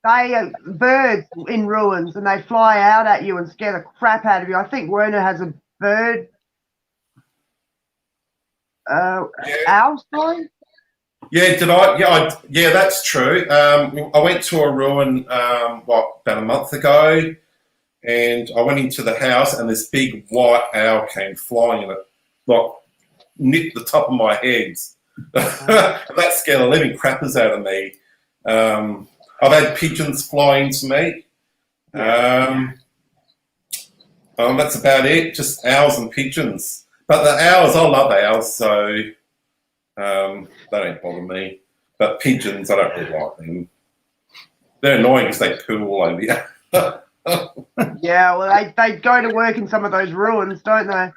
They birds in ruins, and they fly out at you and scare the crap out of you. I think Werner has a bird. Owl story. Yeah, did I? Yeah, that's true. I went to a ruin about a month ago, and I went into the house, and this big white owl came flying, and it like nipped the top of my head. That scared the living crappers out of me. I've had pigeons fly into me. That's about it. Just owls and pigeons. But the owls, I love owls, so they don't bother me. But pigeons, I don't really like them. They're annoying because they poo all over you. Yeah, well, they go to work in some of those ruins, don't they?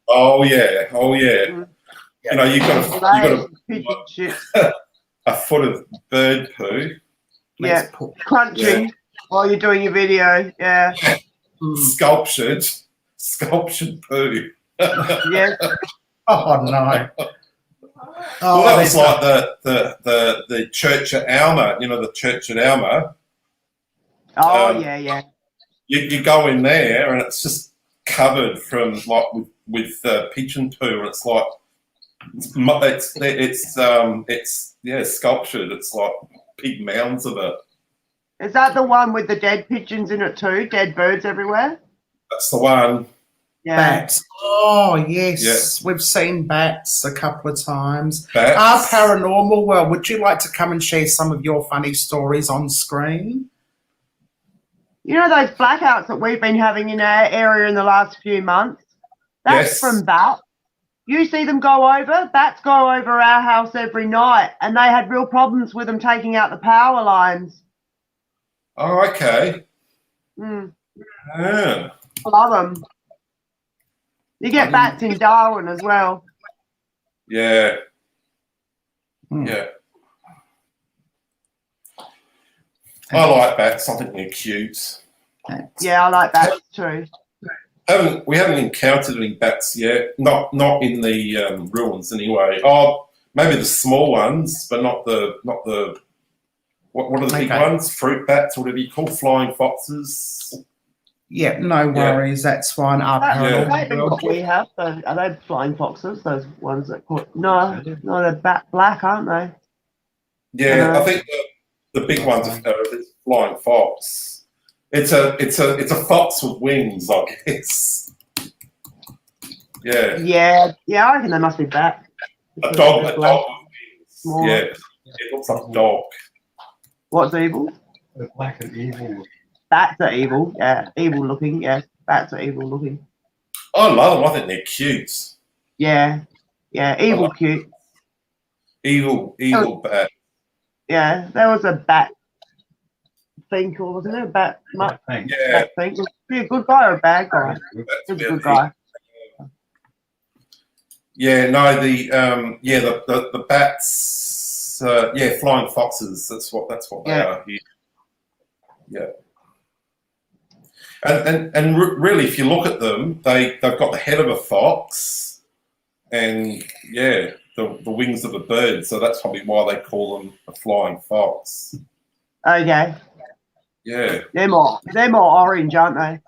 Oh yeah. You know, you got pigeon shit. a foot of bird poo. Yeah, crunching while you're doing your video. Yeah. Sculptured poo. Yeah. Oh no. Well, that was like the church at Alma. You know, the church at Alma. Oh yeah. You go in there and it's just covered from like with pigeon poo, and it's like it's sculptured. It's like big mounds of it. Is that the one with the dead pigeons in it too? Dead birds everywhere? That's the one. Yeah. Bats. Oh yes, we've seen bats a couple of times. Bats. Paranormal. Well, would you like to come and share some of your funny stories on screen? You know those blackouts that we've been having in our area in the last few months? That's from bats. You see them go over? Bats go over our house every night, and they had real problems with them taking out the power lines. Oh, okay. Mm. Yeah. I love them. You get bats in Darwin as well. Yeah. Yeah. I like bats. I think they're cute. Yeah, I like bats too. We haven't encountered any bats yet. Not in the ruins anyway. Oh, maybe the small ones, but not the what are the big ones? Fruit bats, or whatever you call flying foxes. Yeah, no worries. That's fine. What we have. Are they flying foxes? Those ones that caught? No, they're black, aren't they? Yeah, I think the big ones are flying fox. It's a fox with wings, I guess. Yeah. Yeah. I reckon they must be bats. A dog with wings. Yeah, it looks like a dog. What's evil? They're black and evil. Bats are evil. Yeah, evil looking. Yeah, bats are evil looking. I love them. I think they're cute. Yeah, evil cute. Evil bat. Yeah, there was a bat thing, or wasn't there? A bat. Bat thing. Was he a good guy or a bad guy? He was a good guy. Yeah, no, the bats. Flying foxes. That's what they are here. Yeah. And really, if you look at them, they've got the head of a fox, and the wings of a bird. So that's probably why they call them a flying fox. Okay. Yeah. They're more orange, aren't they?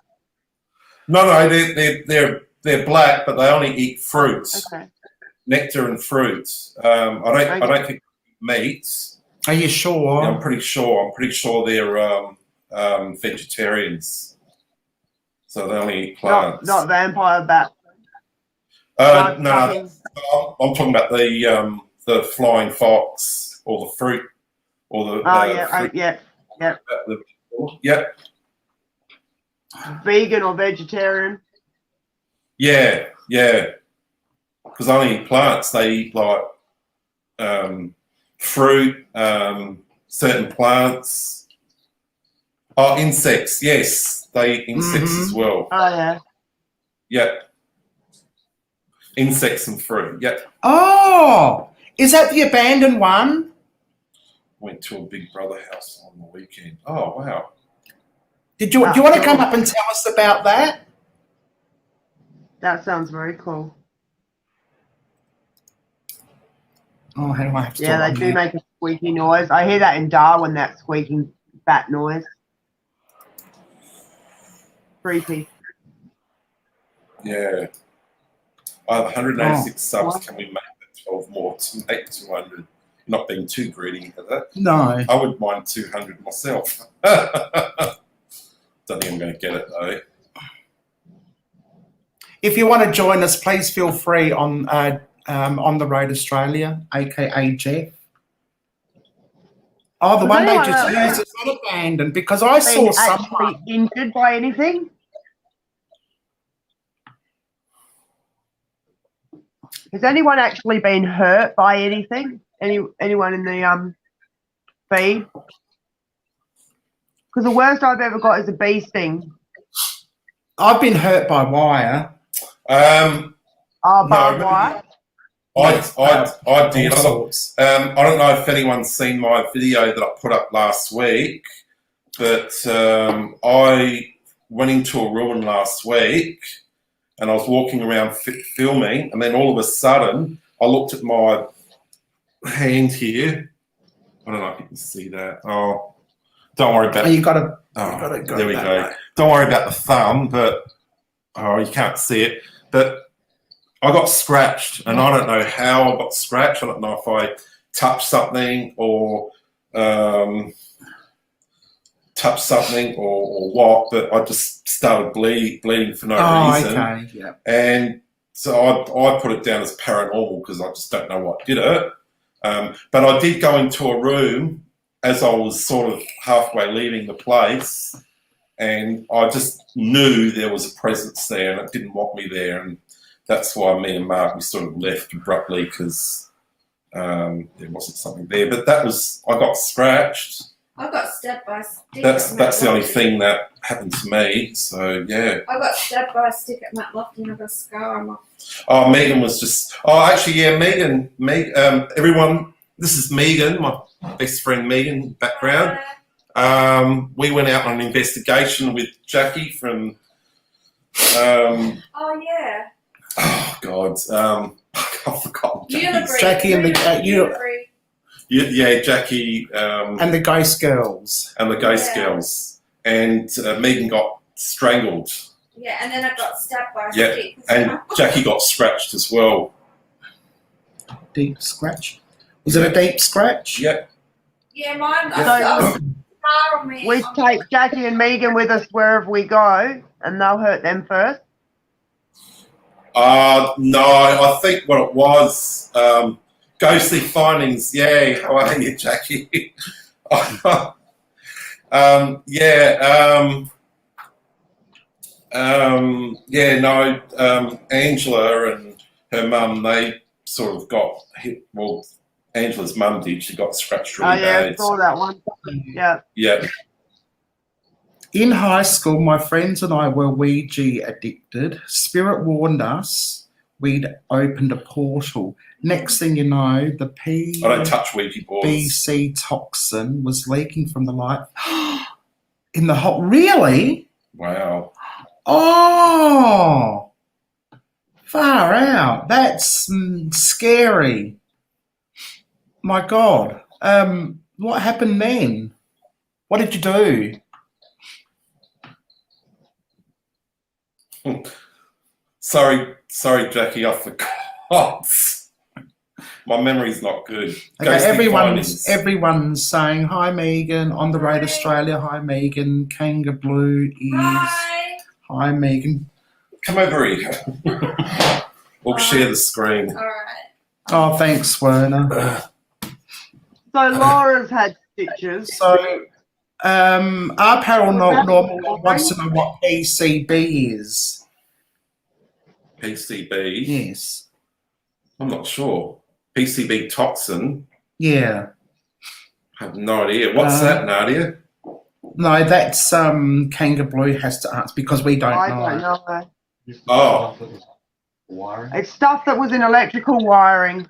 No, they're black, but they only eat fruit, nectar and fruit. I don't think meat. Are you sure? Yeah, I'm pretty sure they're vegetarians. So they only eat plants. Not vampire bat. No, I'm talking about the flying fox or the fruit or the. Yep. Vegan or vegetarian? Yeah. because I only eat plants. They eat like fruit, certain plants. Oh, insects. Yes, they eat insects as well. Oh yeah. Yep. Insects and fruit. Yep. Oh, is that the abandoned one? Went to a Big Brother house on the weekend. Oh wow. Do you want to come up and tell us about that? That sounds very cool. Oh, how do I have to Yeah, do they it on do here? make a squeaky noise. I hear that in Darwin, that squeaking bat noise. Creepy. Yeah. I have 186 subs. what? Can we make it 12 more to make 200? Not being too greedy, is it? No. I would mind 200 myself. Don't think I'm going to get it though. If you want to join us, please feel free on the Road Australia, aka Jeff. Oh, the Was one they anyone just else used is not abandoned because I saw been someone. actually injured by anything? Has anyone actually been hurt by anything? Anyone in the feed? Because the worst I've ever got is a bee sting. I've been hurt by wire. Oh, No, barbed wire. I did. All sorts. I don't know if anyone's seen my video that I put up last week, but I went into a ruin last week and I was walking around filming, and then all of a sudden I looked at my hand here. I don't know if you can see that. Oh, don't worry about Oh, it. you got to. Oh, there we go. Don't worry about the thumb, but you can't see it. But I got scratched, and I don't know how I got scratched. I don't know if I touched something or what, but I just started bleeding for no reason. Okay, yeah. And so I put it down as paranormal because I just don't know what did it. But I did go into a room as I was sort of halfway leaving the place, and I just knew there was a presence there, and it didn't want me there, and that's why me and Mark, we sort of left abruptly because there wasn't something there. But I got scratched. I got stabbed by a stick. That's the only thing that happened to me. So yeah. I got stabbed by a stick at Matt Lofty and I got a scar on my. Oh, Megan was just. Oh, actually, yeah, Megan. Everyone, this is Megan, my best friend Megan. Background. We went out on an investigation with Jackie from. Oh yeah. Oh God, I've forgotten. Jackie and Yeah, Jackie. and the Ghost Girls. And the Ghost Girls. And Megan got strangled. Yeah, and then I got stabbed by a Yeah, stick. and Jackie got scratched as well. Deep scratch. Was it a deep scratch? Yeah. Yeah, mine. Yeah. I was scar on me. We take Jackie and Megan with us wherever we go, and they'll hurt them first. No, I think what it was, ghostly findings. Yeah, how are you, Jackie? Angela and her mum, they sort of got hit. Well, Angela's mum did. She got scratched really I bad. saw that one. Yeah. Yeah. In high school, my friends and I were Ouija addicted. Spirit warned us we'd opened a portal. Next thing you know, the I don't touch Ouija boards. PVC toxin was leaking from the light. In the hot. Really? Wow. Oh, far out. That's scary. My God. What happened then? What did you do? Sorry, Jackie, I forgot. My memory's not good. Okay, everyone's saying hi, Megan, on the Road Australia. Hi, Megan. Kanga Blue is hi, Megan. Come over here. We'll share the screen. All right. Oh, thanks, Werner. So Laura's had stitches. So, our paranormal wants to know what PCB is. PCB. Yes. I'm not sure. PCB toxin. Yeah. I have no idea. What's that, Nadia? No, that's Kanga Blue has to answer because we don't I know. don't know. Oh. Wiring. It's stuff that was in electrical wiring.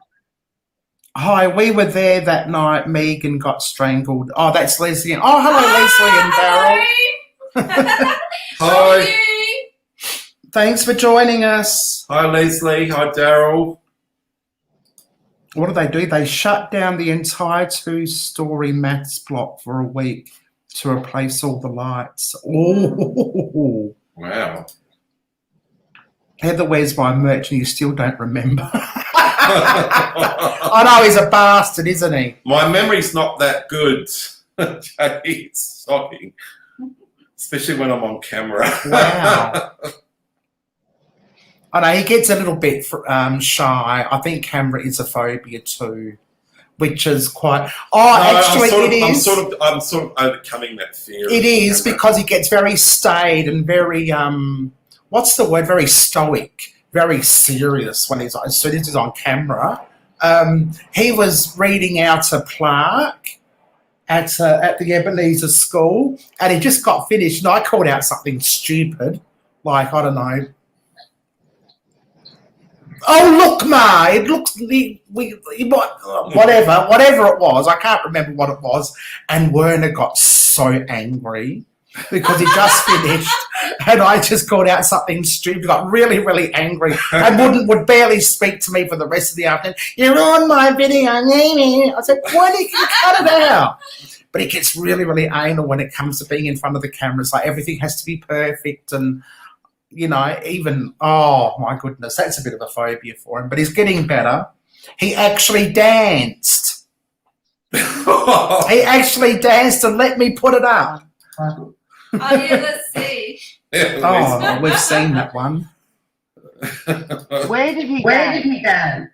Hi, we were there that night. Megan got strangled. Oh, that's Leslie. Oh, hello, Leslie and Daryl. Hi. Thanks for joining us. Hi, Leslie. Hi, Daryl. What do? They shut down the entire 2-story maths block for a week to replace all the lights. Oh. Wow. Heather, where's my merch? And you still don't remember. I know, he's a bastard, isn't he? My memory's not that good. It's shocking. Especially when I'm on camera. Wow. I know, he gets a little bit shy. I think camera is a phobia too, which is quite... Oh, no, actually, I'm sort of overcoming that fear. It is, because he gets very staid and very... what's the word? Very stoic, very serious when he's, as soon as he's on camera. He was reading out a plaque at the Ebenezer School, and he just got finished, and I called out something stupid, like, I don't know. Oh, look, Ma, it looks, whatever it was, I can't remember what it was, and Werner got so angry because he just finished, and I just called out something stupid, got really, really angry, and would barely speak to me for the rest of the afternoon. You're on my video. I said, why do you cut it out? But he gets really, really anal when it comes to being in front of the cameras. Like, everything has to be perfect, and, you know, even, oh, my goodness, that's a bit of a phobia for him. But he's getting better. He actually danced. He actually danced and let me put it up. Oh, yeah, let's see. Oh, we've seen that one. Where did he dance?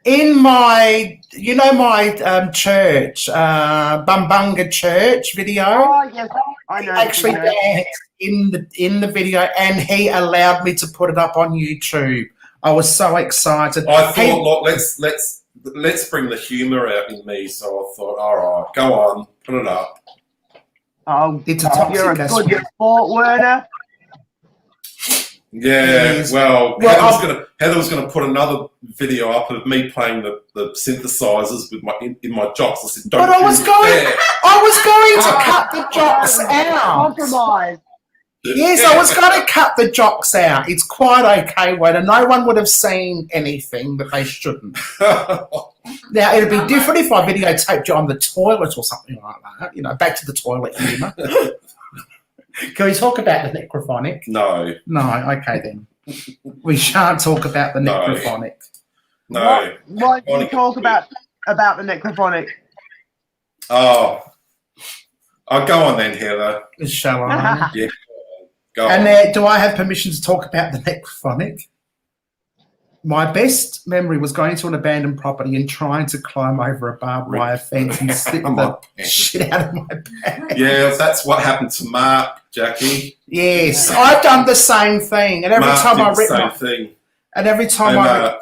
In my, you know, my church, Bumbunga Church video. Oh, yes, I know. Actually danced in the video, and he allowed me to put it up on YouTube. I was so excited. I thought, look, let's bring the humour out in me. So I thought, all right, go on, put it up. Oh, it's a toxic you're a good sport, Werner. Yeah, well Heather was gonna put another video up of me playing the synthesizers with in my jocks. I said, don't. But I was going to cut the jocks out. Compromise. Yes, I was going to cut the jocks out. It's quite okay, Werner. No one would have seen anything that they shouldn't. Now, it'd be different if I videotaped you on the toilet or something like that. You know, back to the toilet humour. Can we talk about the necrophonic? No. No, okay then. We shan't talk about the necrophonic. No. What do you talk about the necrophonic? Oh, I'll go on then, Heather. Shall I? Yeah. Go and on. Do I have permission to talk about the necrophonic? My best memory was going to an abandoned property and trying to climb over a barbed wire fence and slip the shit out of my back. Yeah, that's what happened to Mark, Jackie. Yes, I've done the same thing, and every time I rip the same thing. And every time I.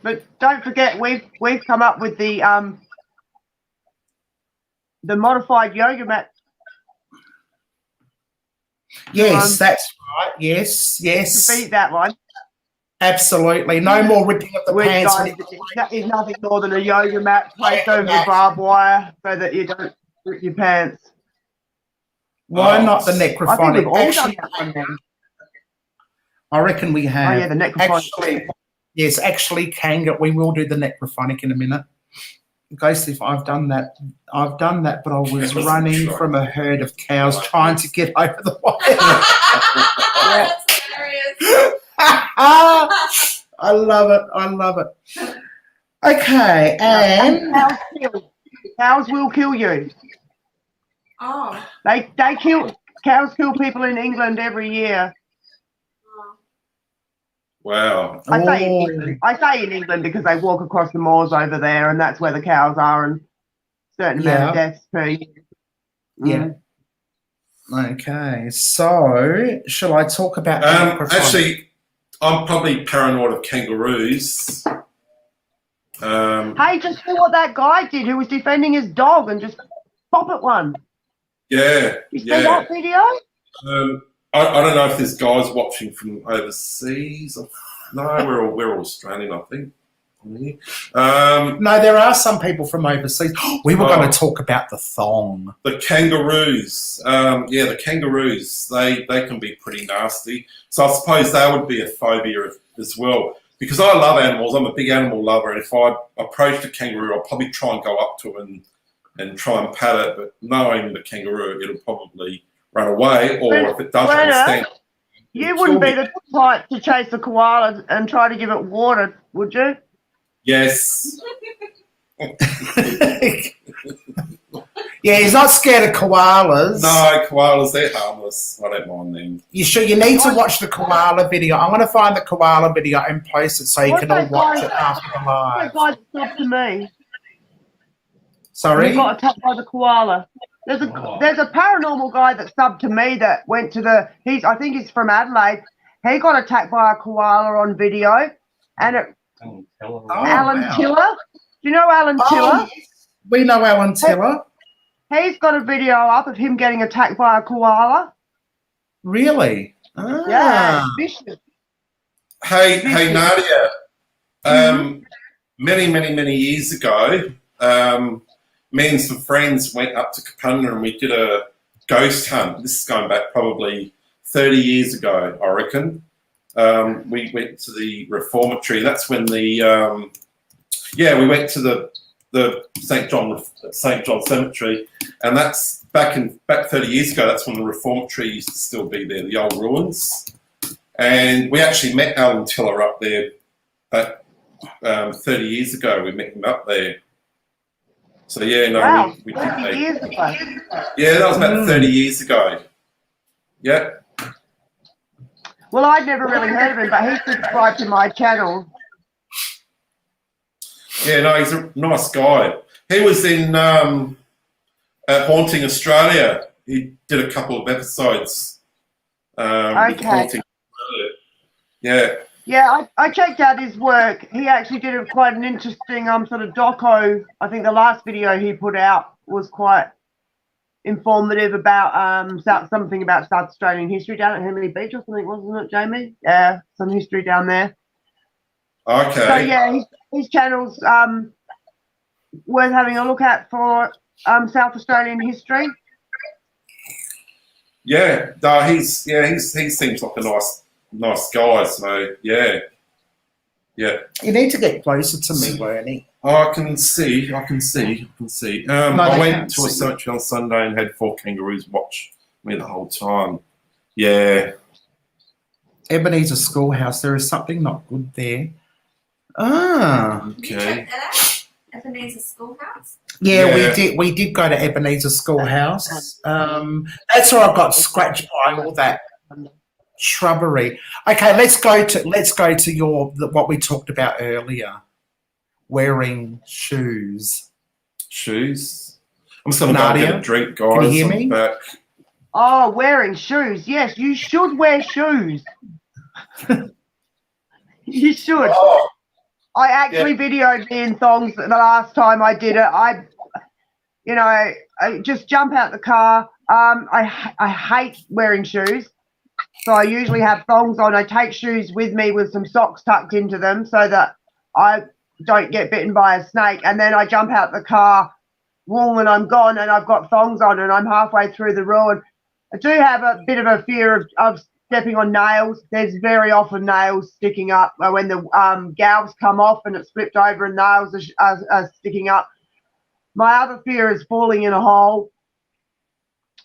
But don't forget, we've come up with the modified yoga mat. Yes, that's right. Yes. To beat that one. Absolutely. No more ripping of the pants. That is nothing more than a yoga mat placed over the barbed wire so that you don't rip your pants. Why not the necrophonic? I think we've all done that one then. I reckon we have. Oh, yeah, the necrophonic. Actually, Kanga, we will do the necrophonic in a minute. Ghostly, I've done that, but I was running from a herd of cows trying to get over the wire. That's hilarious. I love it. Okay, and cows will kill you. Oh. Cows kill people in England every year. Wow. I say in England because they walk across the moors over there, and that's where the cows are, and certain amount of deaths per year. Yeah. Okay, so shall I talk about actually, I'm probably paranoid of kangaroos. Hey, just see what that guy did who was defending his dog and just pop at one. Yeah, You see yeah. that video? I don't know if there's guys watching from overseas. No, we're all Australian, I think. No, there are some people from overseas. We were going to talk about the thong. The kangaroos. The kangaroos, they can be pretty nasty. So I suppose that would be a phobia as well. Because I love animals, I'm a big animal lover, and if I approached a kangaroo, I'd probably try and go up to it and try and pat it, but knowing the kangaroo, it'll probably run away, or if it doesn't understand. You wouldn't be the type to chase a koala and try to give it water, would you? Yes. Yeah, he's not scared of koalas. No, koalas, they're harmless. I don't mind them. You need to watch the koala video. I'm going to find the koala video and post it so you can all watch it after the live. That guy stopped to me. Sorry? He got attacked by the koala. There's a paranormal guy that subbed to me that went to I think he's from Adelaide. He got attacked by a koala on video, and Alan Tiller. Do you know Alan Tiller? Yes. We know Alan Tiller. He's got a video up of him getting attacked by a koala. Really? Ah. Yeah, vicious. Hey, Nadia. Many years ago, me and some friends went up to Kapunda and we did a ghost hunt. This is going back probably 30 years ago, I reckon. We went to the reformatory. That's when we went to the St. John Cemetery, and that's back 30 years ago. That's when the reformatory used to still be there, the old ruins. And we actually met Alan Tiller up there. 30 years ago, we met him up there. So Wow, we 30 years ago. Yeah, that was about 30 years ago. Yeah. Well, I'd never really heard of him, but he subscribed to my channel. Yeah, no, he's a nice guy. He was in Haunting Australia. He did a couple of episodes. With Haunting Australia. Yeah. Yeah, I checked out his work. He actually did quite an interesting sort of doco. I think the last video he put out was quite informative about something about South Australian history down at Henley Beach or something, wasn't it, Jamie? Yeah, some history down there. Okay. So yeah, his channel's worth having a look at for South Australian history. Yeah, no, he seems like a nice guy. So yeah. You need to get closer to me, Bernie. I can see. I went to a cemetery on Sunday and had 4 kangaroos watch me the whole time. Yeah. Ebenezer Schoolhouse. There is something not good there. Ah. Okay. Did you check that out? Ebenezer Schoolhouse? Yeah, we did go to Ebenezer Schoolhouse. That's where I got scratched by all that shrubbery. Okay, let's go to what we talked about earlier. Wearing shoes. Shoes? I'm just going to go get a drink, guys. Can you hear me? Back. Oh, wearing shoes. Yes, you should wear shoes. You should. Oh. I actually videoed me in thongs the last time I did it. I just jump out the car. I hate wearing shoes. So I usually have thongs on. I take shoes with me with some socks tucked into them so that I don't get bitten by a snake. And then I jump out the car, and I'm gone, and I've got thongs on, and I'm halfway through the ruin. I do have a bit of a fear of stepping on nails. There's very often nails sticking up when the galbs come off and it's flipped over and nails are sticking up. My other fear is falling in a hole.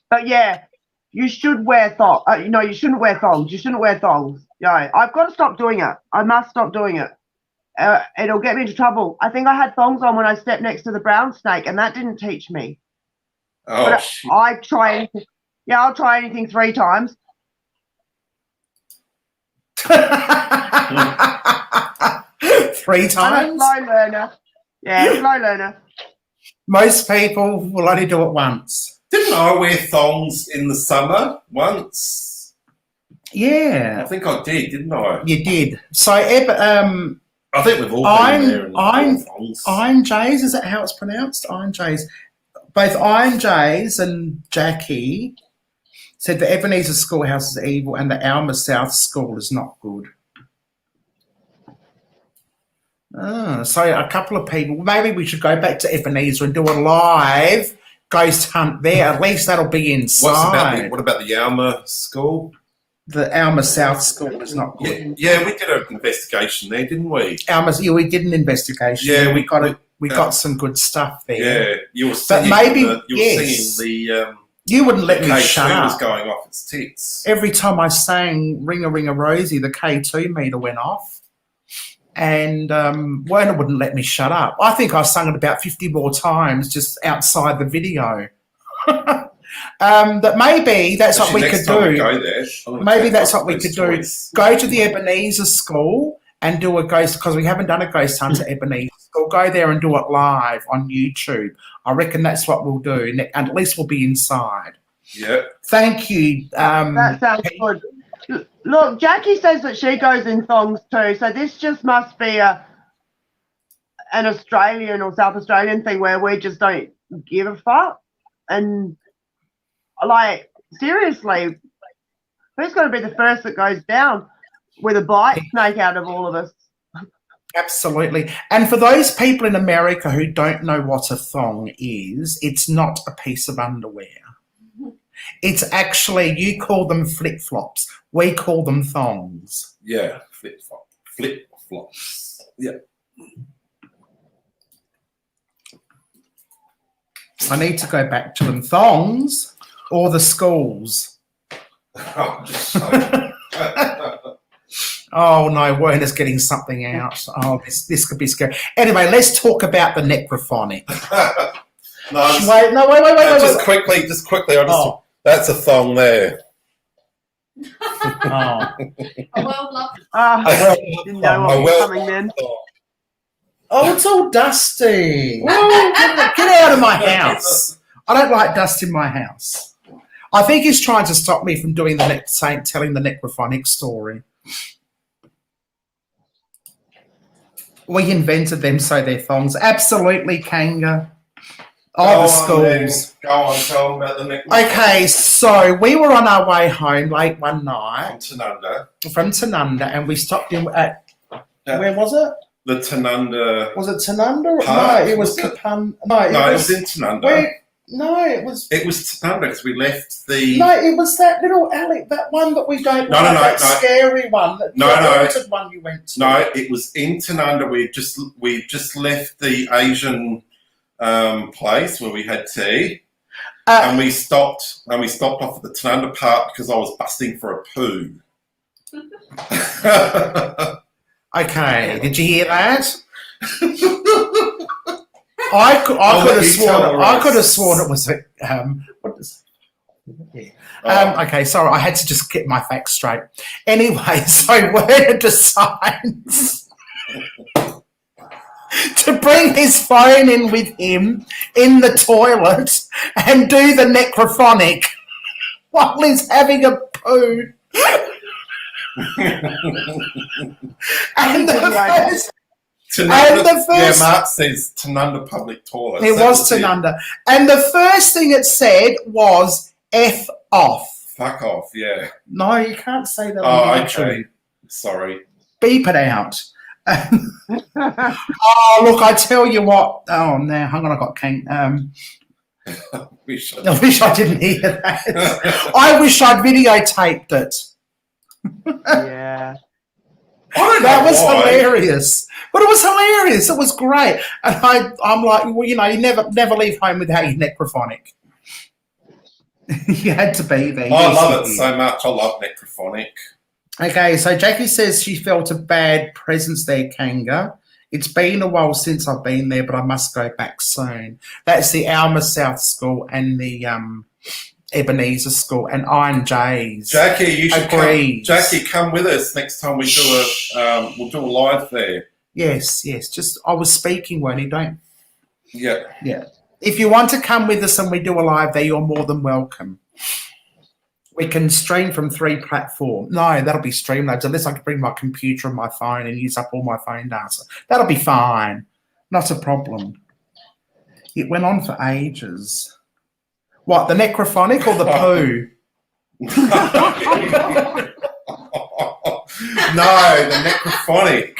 But yeah, you should wear thongs. You shouldn't wear thongs. You shouldn't wear thongs. I've got to stop doing it. I must stop doing it. It'll get me into trouble. I think I had thongs on when I stepped next to the brown snake, and that didn't teach me. Oh, but shit. I'll try anything 3 times. 3 times? I'm a slow learner. Yeah, slow learner. Most people will only do it once. Didn't I wear thongs in the summer once? Yeah, I think I did, didn't I? you did. So, I think we've all been there. Iron Jays, is that how it's pronounced? Iron Jays. Both Iron Jays and Jackie said the Ebenezer Schoolhouse is evil and the Alma South School is not good. So a couple of people, maybe we should go back to Ebenezer and do a live ghost hunt there. At least that'll be inside. What about the Alma School? The Alma South School is not good. Yeah, we did an investigation there, didn't we? We did an investigation. Yeah, we got some good stuff there. Yeah, you were singing. You wouldn't let me shut K2 up. was going off its tits. Every time I sang Ring a Ring a Rosie, the K2 meter went off. And Werner wouldn't let me shut up. I think I sung it about 50 more times just outside the video. That maybe that's what we could do. Maybe that's what we could do. Go to the Ebenezer School and do a ghost, because we haven't done a ghost hunt at Ebenezer School. Go there and do it live on YouTube. I reckon that's what we'll do, and at least we'll be inside. Yeah. Thank you. That sounds good. Look, Jackie says that she goes in thongs too, so this just must be an Australian or South Australian thing where we just don't give a fuck. And, like, seriously, who's going to be the first that goes down with a bite snake out of all of us? Absolutely. And for those people in America who don't know what a thong is, it's not a piece of underwear. It's actually, you call them flip-flops. We call them thongs. Yeah, flip-flops. Yeah. I need to go back to them. Thongs or the schools? Oh, no, Werner's getting something out. Oh, this could be scary. Anyway, let's talk about the necrophonic. Wait. Just quickly. That's a thong there. Oh. Didn't know what was coming then. Oh, it's all dusty. Get out of my house. I don't like dust in my house. I think he's trying to stop me from doing telling the necrophonic story. We invented them so they're thongs. Absolutely, Kanga. The schools. Go on, tell them about the necrophonic. Okay, so we were on our way home late one night. From Tanunda, and we stopped in at, where was it? The Tanunda. Was it Tanunda? Park, No, it was Kapan. No, it was in Tanunda. It was. It was Tanunda because we left the. No, it was that little alley, that one that we don't. No. Scary one. The haunted one you went to. No, it was in Tanunda. We just left the Asian place where we had tea, and we stopped off at the Tanunda Park because I was busting for a poo. Okay, did you hear that? I could have sworn it was okay, sorry, I had to just get my facts straight. Anyway, so Werner decides to bring his phone in with him in the toilet and do the necrophonic while he's having a poo. And the first, Mark says Tanunda public toilet. It was Tanunda. And the first thing it said was F off. Fuck off, yeah. No, you can't say that. Oh, okay. Sorry. Beep it out. Oh, look, I tell you what. Oh, no, hang on, I got King. I wish I didn't hear that. I wish I'd videotaped it. Yeah. That was hilarious. But it was hilarious. It was great. And I'm like, well, you know, you never leave home without your necrophonic. You had to be there. I love it so much. I love necrophonic. Okay, so Jackie says she felt a bad presence there, Kanga. It's been a while since I've been there, but I must go back soon. That's the Alma South School and the Ebenezer School and Iron Jays. Jackie, you should come with us next time we do we'll do a live there. Yes. Just I was speaking, weren't you? Don't. Yeah. If you want to come with us and we do a live there, you're more than welcome. We can stream from 3 platforms. No, that'll be Streamlabs, unless I can bring my computer and my phone and use up all my phone data. That'll be fine. Not a problem. It went on for ages. What, the necrophonic or the poo? No, the necrophonic.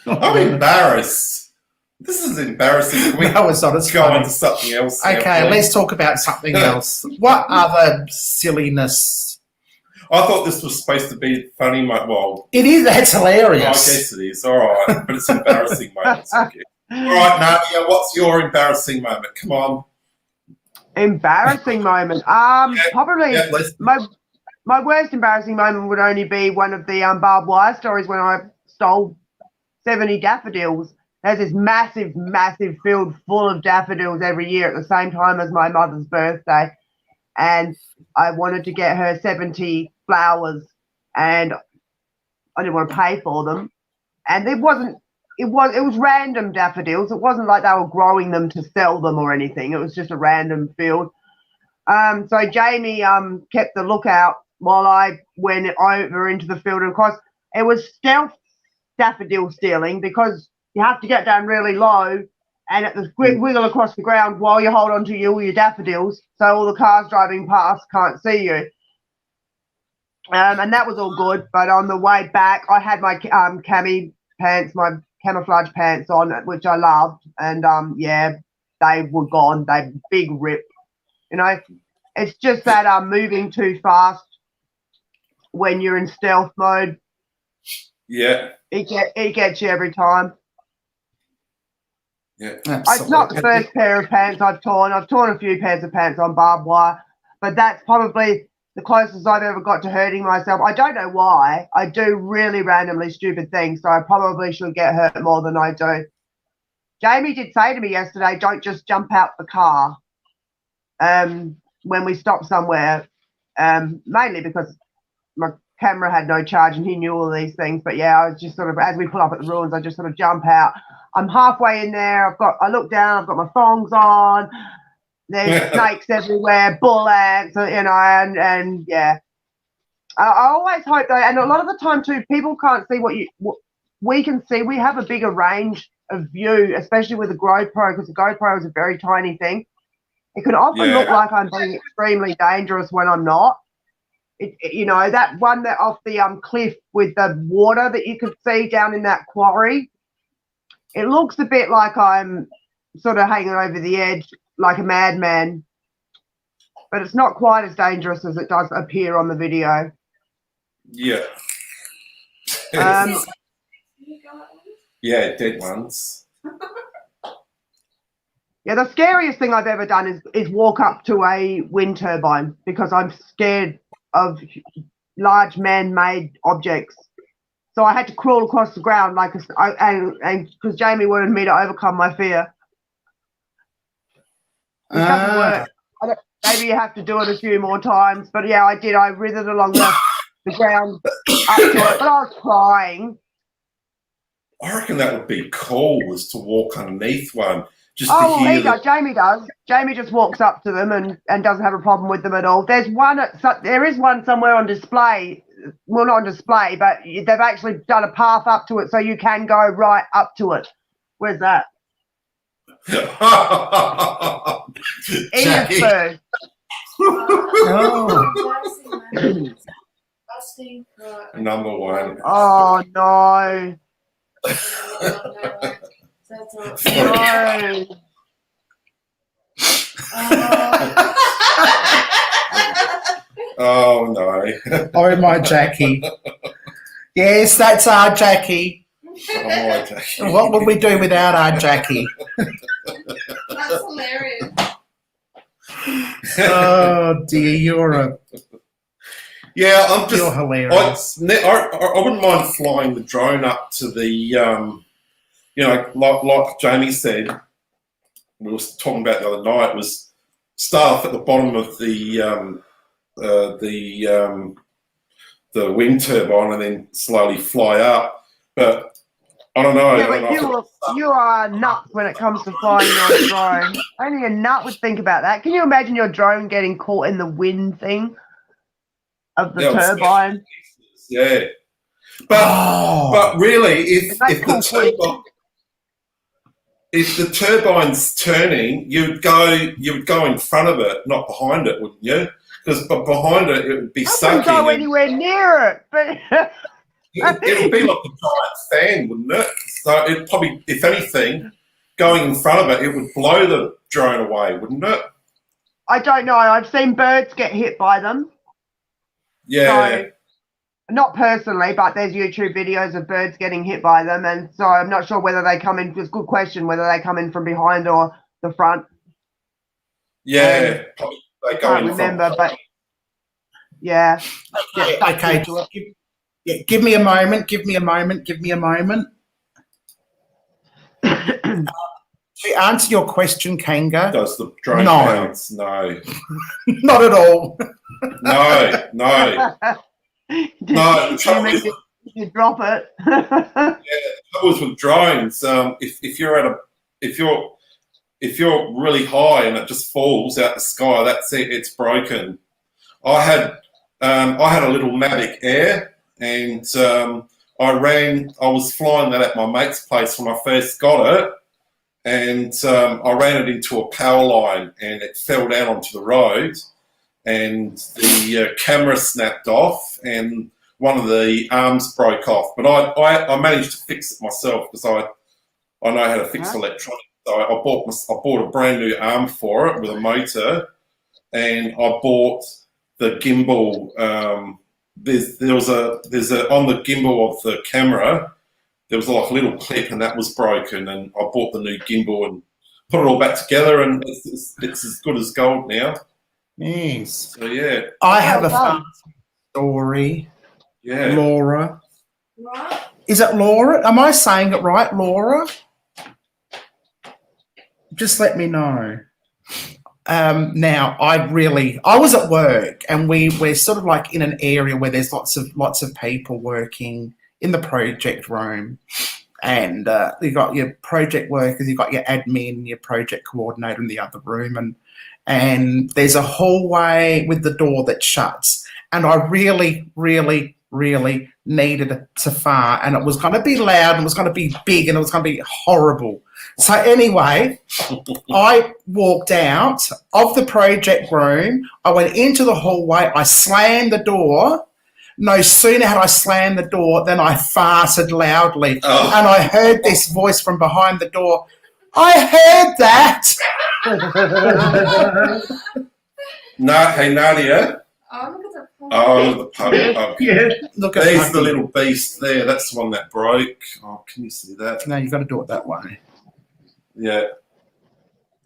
I'm embarrassed. This is embarrassing. Can we No, it's not. It's go funny. on to something else? now, Okay, please? let's talk about something else. What other silliness? I thought this was supposed to be funny. Well, It is. That's I hilarious. guess it is. All right, but it's embarrassing moments. Okay. All right, Nadia, what's your embarrassing moment? Come on. Embarrassing moment. Probably Yeah, let's. my worst embarrassing moment would only be one of the barbed wire stories when I stole 70 daffodils. There's this massive, massive field full of daffodils every year at the same time as my mother's birthday. And I wanted to get her 70 flowers and I didn't want to pay for them. And it was random daffodils. It wasn't like they were growing them to sell them or anything. It was just a random field. So Jamie kept the lookout while I went over into the field. And of course, it was stealth daffodil stealing because you have to get down really low and at the wiggle across the ground while you hold on to all your daffodils so all the cars driving past can't see you. And that was all good. But on the way back, I had my cami pants, my camouflage pants on, which I loved. And, yeah, they were gone. They big rip. You know, it's just that moving too fast when you're in stealth mode. Yeah. It gets you every time. Yeah. It's not the first pair of pants I've torn. I've torn a few pairs of pants on barbed wire, but that's probably the closest I've ever got to hurting myself. I don't know why. I do really randomly stupid things, so I probably should get hurt more than I do. Jamie did say to me yesterday, don't just jump out the car when we stop somewhere, mainly because my camera had no charge and he knew all these things. But yeah, I was just sort of, as we pull up at the ruins, I just sort of jump out. I'm halfway in there. I look down, I've got my thongs on. There's snakes everywhere, bull ants, you know, and yeah. I always hope though, and a lot of the time too, people can't see what we can see. We have a bigger range of view, especially with a GoPro, because the GoPro is a very tiny thing. It can often look like I'm being extremely dangerous when I'm not. You know, that one that off the cliff with the water that you could see down in that quarry, it looks a bit like I'm sort of hanging over the edge like a madman, but it's not quite as dangerous as it does appear on the video. Yeah. Yeah, dead ones. Yeah, the scariest thing I've ever done is walk up to a wind turbine because I'm scared of large man-made objects. So I had to crawl across the ground and because Jamie wanted me to overcome my fear. It doesn't work. Maybe you have to do it a few more times. But yeah, I did. I writhed along the ground up to it, but I was crying. I reckon that would be cool, was to walk underneath one. Just Oh, to well, hear Jamie does. Jamie just walks up to them and doesn't have a problem with them at all. There is one somewhere on display. Well, not on display, but they've actually done a path up to it so you can go right up to it. Where's that? Jackie. Edinburgh. Number one. Oh, no. No. Oh no. Oh, my Jackie. Yes, that's our Jackie. Oh my Jackie. What would we do without our Jackie? That's hilarious. Oh dear, you're hilarious. I wouldn't mind flying the drone up to the, you know, like Jamie said, we were talking about the other night, was start off at the bottom of the wind turbine and then slowly fly up. But I don't know. Yeah, but you are nuts when it comes to flying your drone. Only a nut would think about that. Can you imagine your drone getting caught in the wind thing of the turbine? Yeah, but really, if the turbine's turning, you would go in front of it, not behind it, wouldn't you? Because behind it, it would be I sucking. wouldn't go anywhere near it, but it would be like a giant fan, wouldn't it? So it probably, if anything, going in front of it, it would blow the drone away, wouldn't it? I don't know. I've seen birds get hit by them. Yeah. So, not personally, but there's YouTube videos of birds getting hit by them, and so I'm not sure whether they come in. It's a good question whether they come in from behind or the front. Yeah, probably they go Can't in remember, front. but yeah. Okay. Give me a moment. Give me a moment. To answer your question, Kanga. Does the drone No. bounce? No. Not at all. No. No. The trouble is, You drop it. the trouble is with drones. If you're really high and it just falls out the sky, that's it. It's broken. I had a little Mavic Air, and I was flying that at my mate's place when I first got it, and I ran it into a power line, and it fell down onto the road, and the camera snapped off, and one of the arms broke off. But I managed to fix it myself because I know how to fix electronics. So I bought a brand new arm for it with a motor, and I bought the gimbal. There's on the gimbal of the camera, there was like a little clip, and that was broken. And I bought the new gimbal and put it all back together, and it's as good as gold now. Yes. So yeah, I have a fun story. yeah. Laura. Right? Is it Laura? Am I saying it right, Laura? Just let me know. Now, I was at work, and we're sort of like in an area where there's lots of people working in the project room, and you've got your project workers, you've got your admin, your project coordinator in the other room, and there's a hallway with the door that shuts, and I really needed to fart, and it was going to be loud, and it was going to be big, and it was going to be horrible. So anyway, I walked out of the project room, I went into the hallway, I slammed the door. No sooner had I slammed the door than I farted loudly, and I heard this voice from behind the door. I heard that. Hey Nadia. Oh, look at the Oh, the puppy. Yeah. Look at There's the little beast there. That's the one that broke. Oh, can you see that? No, you've got to do it that way. Yeah.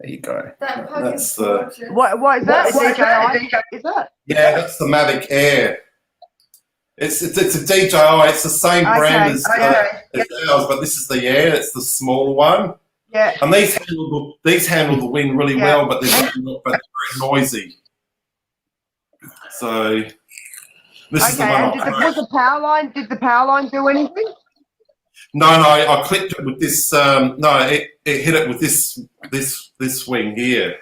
There you go. that That's puppy's the- gorgeous. What is that? DJI? Is that? Yeah, that's the Mavic Air. It's a DJI. It's the same brand as ours, but this is the Air. It's the smaller one. Yeah. And these handle the wind really well, but they're very noisy. So this is the one. Was the power line? Did the power line do anything? No, I clipped it with this. It hit it with this wing here,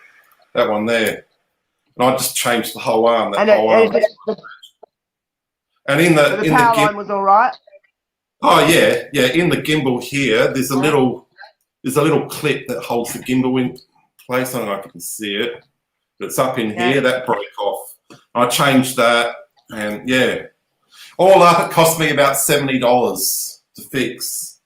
that one there, and I just changed the whole arm. And in the power line gimbal, was all right. oh yeah. In the gimbal here, there's a little clip that holds the gimbal in place. I don't know if you can see it, but it's up in here. That broke off. I changed that, and yeah, all up it cost me about $70 to fix.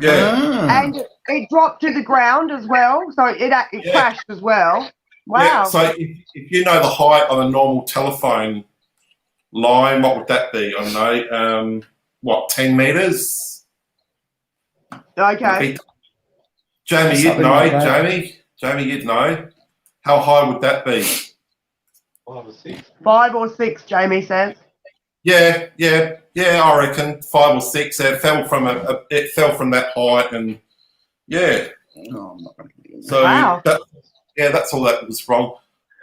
Yeah. And it dropped to the ground as well, so it crashed as well. Wow. Yeah, so if you know the height of a normal telephone line, what would that be? I don't know. 10 meters? Okay. Jamie, you'd know. Jamie, you'd know. How high would that be? 5 or 6. 5 or 6, Jamie says. Yeah. I reckon 5 or 6. It fell from that height, and yeah. No, I'm not going to do that. So Wow. that's all that was wrong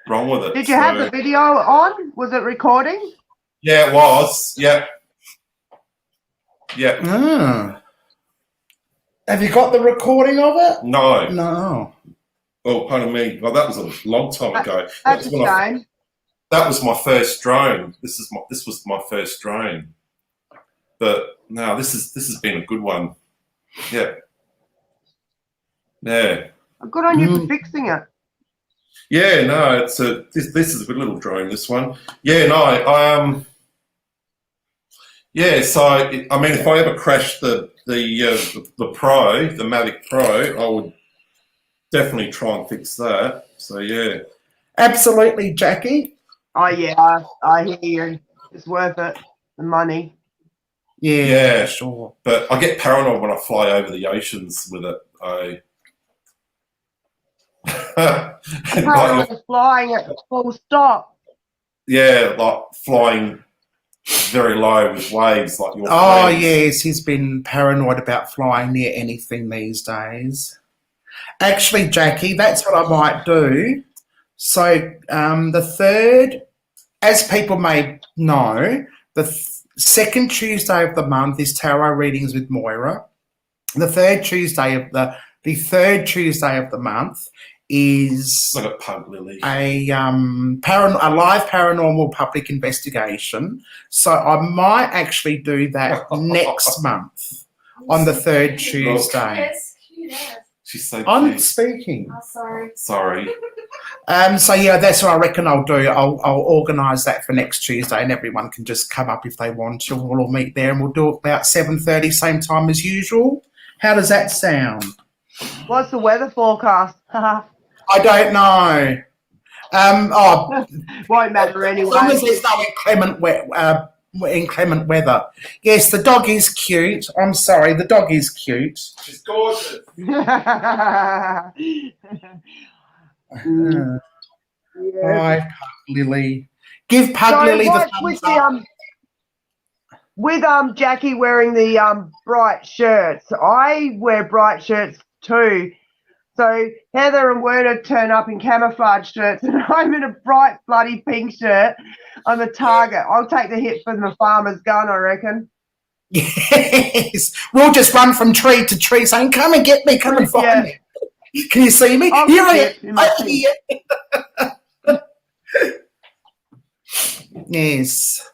with it. Did you have the video on? Was it recording? Yeah, it was. Yeah. Yeah. Ah. Have you got the recording of it? No. No. Oh, pardon me. Well, that was a long time ago. That's a shame. That was my first drone. This was my first drone. But no, this has been a good one. Yeah. Yeah. Good on you for fixing it. Yeah, no, this is a good little drone, this one. Yeah, no, yeah, so I mean, if I ever crash the Pro, the Mavic Pro, I would definitely try and fix that. So yeah. Absolutely, Jackie. Oh yeah, I hear you. It's worth it. The money. Yeah, sure. But I get paranoid when I fly over the oceans with it. Paranoid is flying at full stop. Yeah, like flying very low with waves like your Oh, friends. yes, he's been paranoid about flying near anything these days. Actually, Jackie, that's what I might do. So the third, as people may know, the second Tuesday of the month is tarot readings with Moira. The third Tuesday of the month is Like a pug lily. a live paranormal public investigation. So I might actually do that next month on the third Tuesday. Yes, cute ass. She's so I'm cute. speaking. Oh, sorry. Sorry. So yeah, that's what I reckon I'll do. I'll organise that for next Tuesday, and everyone can just come up if they want to. We'll all meet there, and we'll do it about 7:30, same time as usual. How does that sound? What's the weather forecast? I don't know. Won't matter As long as anyway. there's no inclement weather. Yes, the dog is cute. I'm sorry, the dog is cute. She's gorgeous. Hi, Yeah. Pug Lily. Give Pug Lily the thumbs up. With Jackie wearing the bright shirts, I wear bright shirts too. So Heather and Werner turn up in camouflage shirts, and I'm in a bright bloody pink shirt. I'm a target. I'll take the hit from the farmer's gun, I reckon. Yes, we'll just run from tree to tree saying, "Come and get me! Come and find me! Can you see me? I'll Here I sit am! in my Over here." Yes.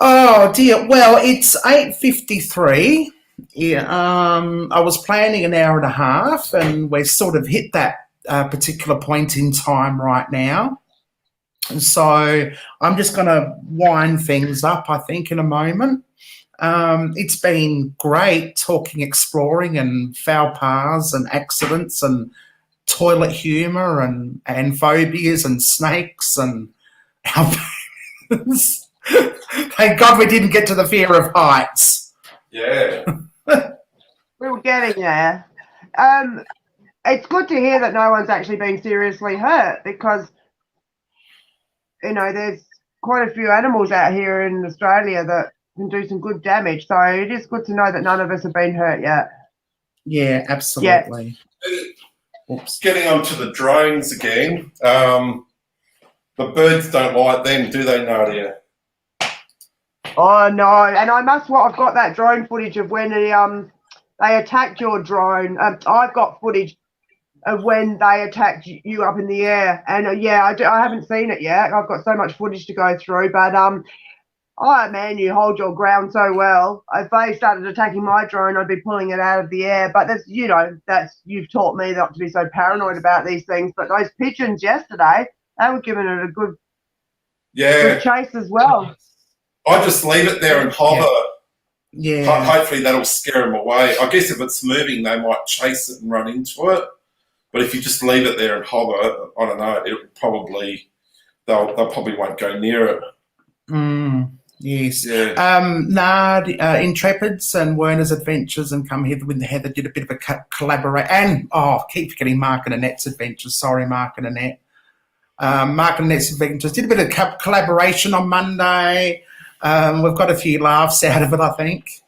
Oh dear. Well, it's 8:53. Yeah. I was planning an hour and a half, and we've sort of hit that particular point in time right now. And so I'm just going to wind things up, I think, in a moment. It's been great talking exploring and foul paths and accidents and toilet humour and phobias and snakes and thank God we didn't get to the fear of heights. Yeah. We were getting there. It's good to hear that no one's actually been seriously hurt, because there's quite a few animals out here in Australia that can do some good damage. So it is good to know that none of us have been hurt yet. Yeah, absolutely. Oops. Getting onto the drones again. The birds don't like them, do they, Nadia? Oh no! And I've got that drone footage of when they attacked your drone. I've got footage of when they attacked you up in the air, and I haven't seen it yet. I've got so much footage to go through, but oh man, you hold your ground so well. If they started attacking my drone, I'd be pulling it out of the air. But you've taught me not to be so paranoid about these things. But those pigeons yesterday, they were giving it a good chase as well. I just leave it there and hover. Yeah. Hopefully that'll scare them away. I guess if it's moving, they might chase it and run into it. But if you just leave it there and hover, I don't know, they'll probably won't go near it. Yes. Yeah. Intrepids and Werner's Adventures and Come Hither with Heather did a bit of a collaborate. And, keep forgetting Mark and Annette's Adventures. Sorry, Mark and Annette. Mark and Annette's Adventures did a bit of collaboration on Monday. We've got a few laughs out of it, I think.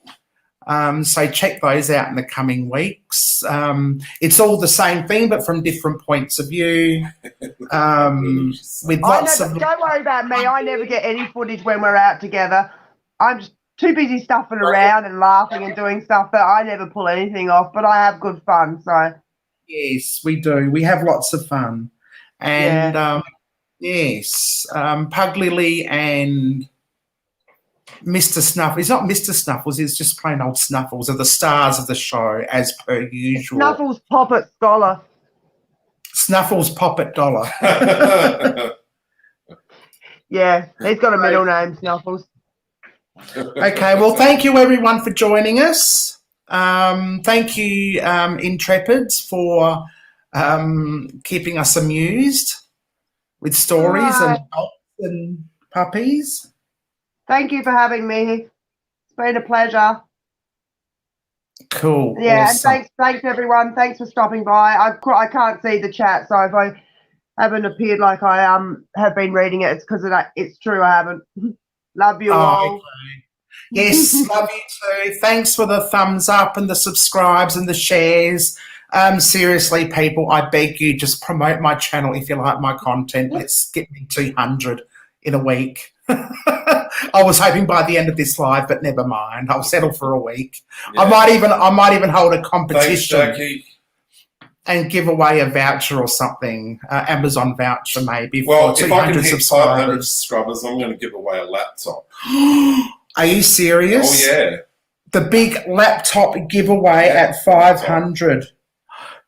So check those out in the coming weeks. It's all the same thing, but from different points of view. With lots of. Don't worry about me. I never get any footage when we're out together. I'm just too busy stuffing around and laughing and doing stuff that I never pull anything off, but I have good fun. So Yes, we do. We have lots of fun. And yes, Pug Lily and Mr. Snuffles. It's not Mr. Snuffles, it's just plain old Snuffles are the stars of the show, as per usual. Snuffles Poppet Scholar. Snuffles Poppet Dollar. Yeah, he's got a middle name, Snuffles. Okay, well, thank you everyone for joining us. Thank you, Intrepids, for keeping us amused with stories and dogs and puppies. Thank you for having me. It's been a pleasure. Cool. Yeah, Awesome. and thanks everyone. Thanks for stopping by. I can't see the chat, so if I haven't appeared like I have been reading it, it's because it's true. I haven't. Love you all. Okay. Yes, love you too. Thanks for the thumbs up and the subscribes and the shares. Seriously, people, I beg you, just promote my channel if you like my content. Let's get me 200 in a week. I was hoping by the end of this live, but never mind. I'll settle for a week. Yeah. I might even hold a competition. Thanks, Jackie. And give away a voucher or something, Amazon voucher maybe. Well, for if I can hit subscribers. 500 subscribers, I'm going to give away a laptop. Are you serious? Oh, yeah. The big laptop giveaway at 500.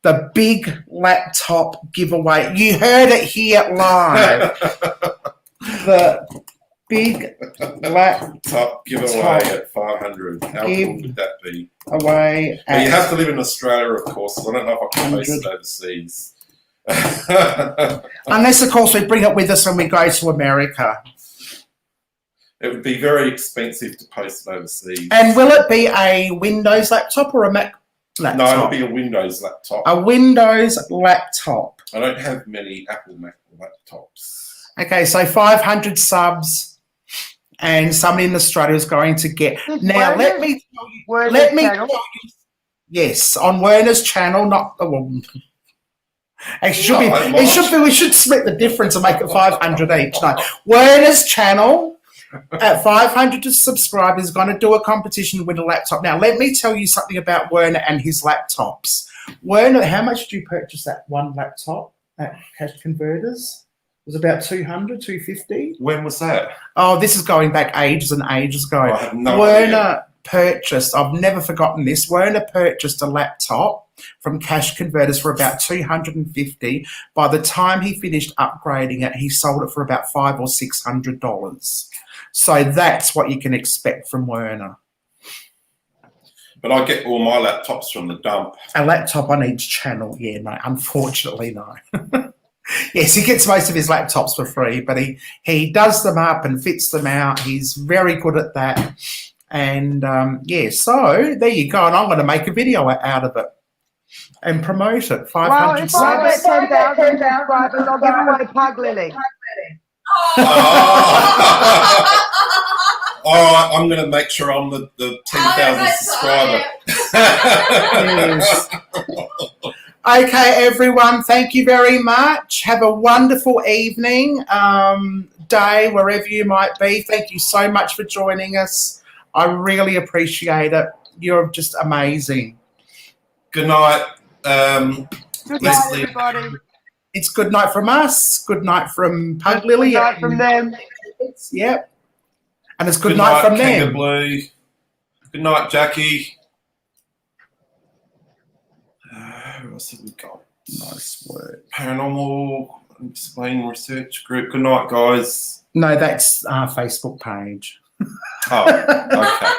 The big laptop giveaway. You heard it here live. The big laptop giveaway at 500. How cool would that be? Away. But you have to live in Australia, of course. So I don't know if I can post it overseas. Unless, of course, we bring it with us when we go to America. It would be very expensive to post it overseas. And will it be a Windows laptop or a Mac laptop? No, it'll be a Windows laptop. A Windows laptop. I don't have many Apple Mac laptops. Okay, so 500 subs, and somebody in Australia is going to get. Now, let me tell you. Yes, on Werner's channel, not. Well, we should split the difference and make it 500 each. No, Werner's channel. At 500 subscribers, is going to do a competition to win a laptop. Now, let me tell you something about Werner and his laptops. Werner, how much did you purchase that one laptop at Cash Converters? It was about 200, 250. When was that? Oh, this is going back ages and ages ago. I have no Werner idea. Purchased, I've never forgotten this, Werner purchased a laptop from Cash Converters for about 250. By the time he finished upgrading it, he sold it for about $500 or $600. So that's what you can expect from Werner. But I get all my laptops from the dump. A laptop on each channel, yeah, no, unfortunately, no. Yes, he gets most of his laptops for free, but he does them up and fits them out. He's very good at that. And, yeah, so there you go. And I'm going to make a video out of it and promote it. 500 well, if I get 10,000 subscribers, I'll give away Pug Lily. Oh, I'm going to make sure I'm the 10,000 subscriber. Yes. Okay, everyone, thank you very much. Have a wonderful evening, day, wherever you might be. Thank you so much for joining us. I really appreciate it. You're just amazing. Good night. Good night, everybody. It's good night from us. Good night from Pug Lily. Good night from them. Yep. And it's good night from them. Blue. Good night, Jackie. Who else have we got? Nice work. Paranormal Explain Research Group. Good night, guys. No, that's our Facebook page. Oh, okay.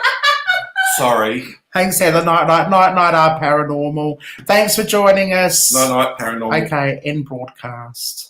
Sorry. Thanks, Heather. Night, our paranormal. Thanks for joining us. Night, paranormal. Okay, end broadcast.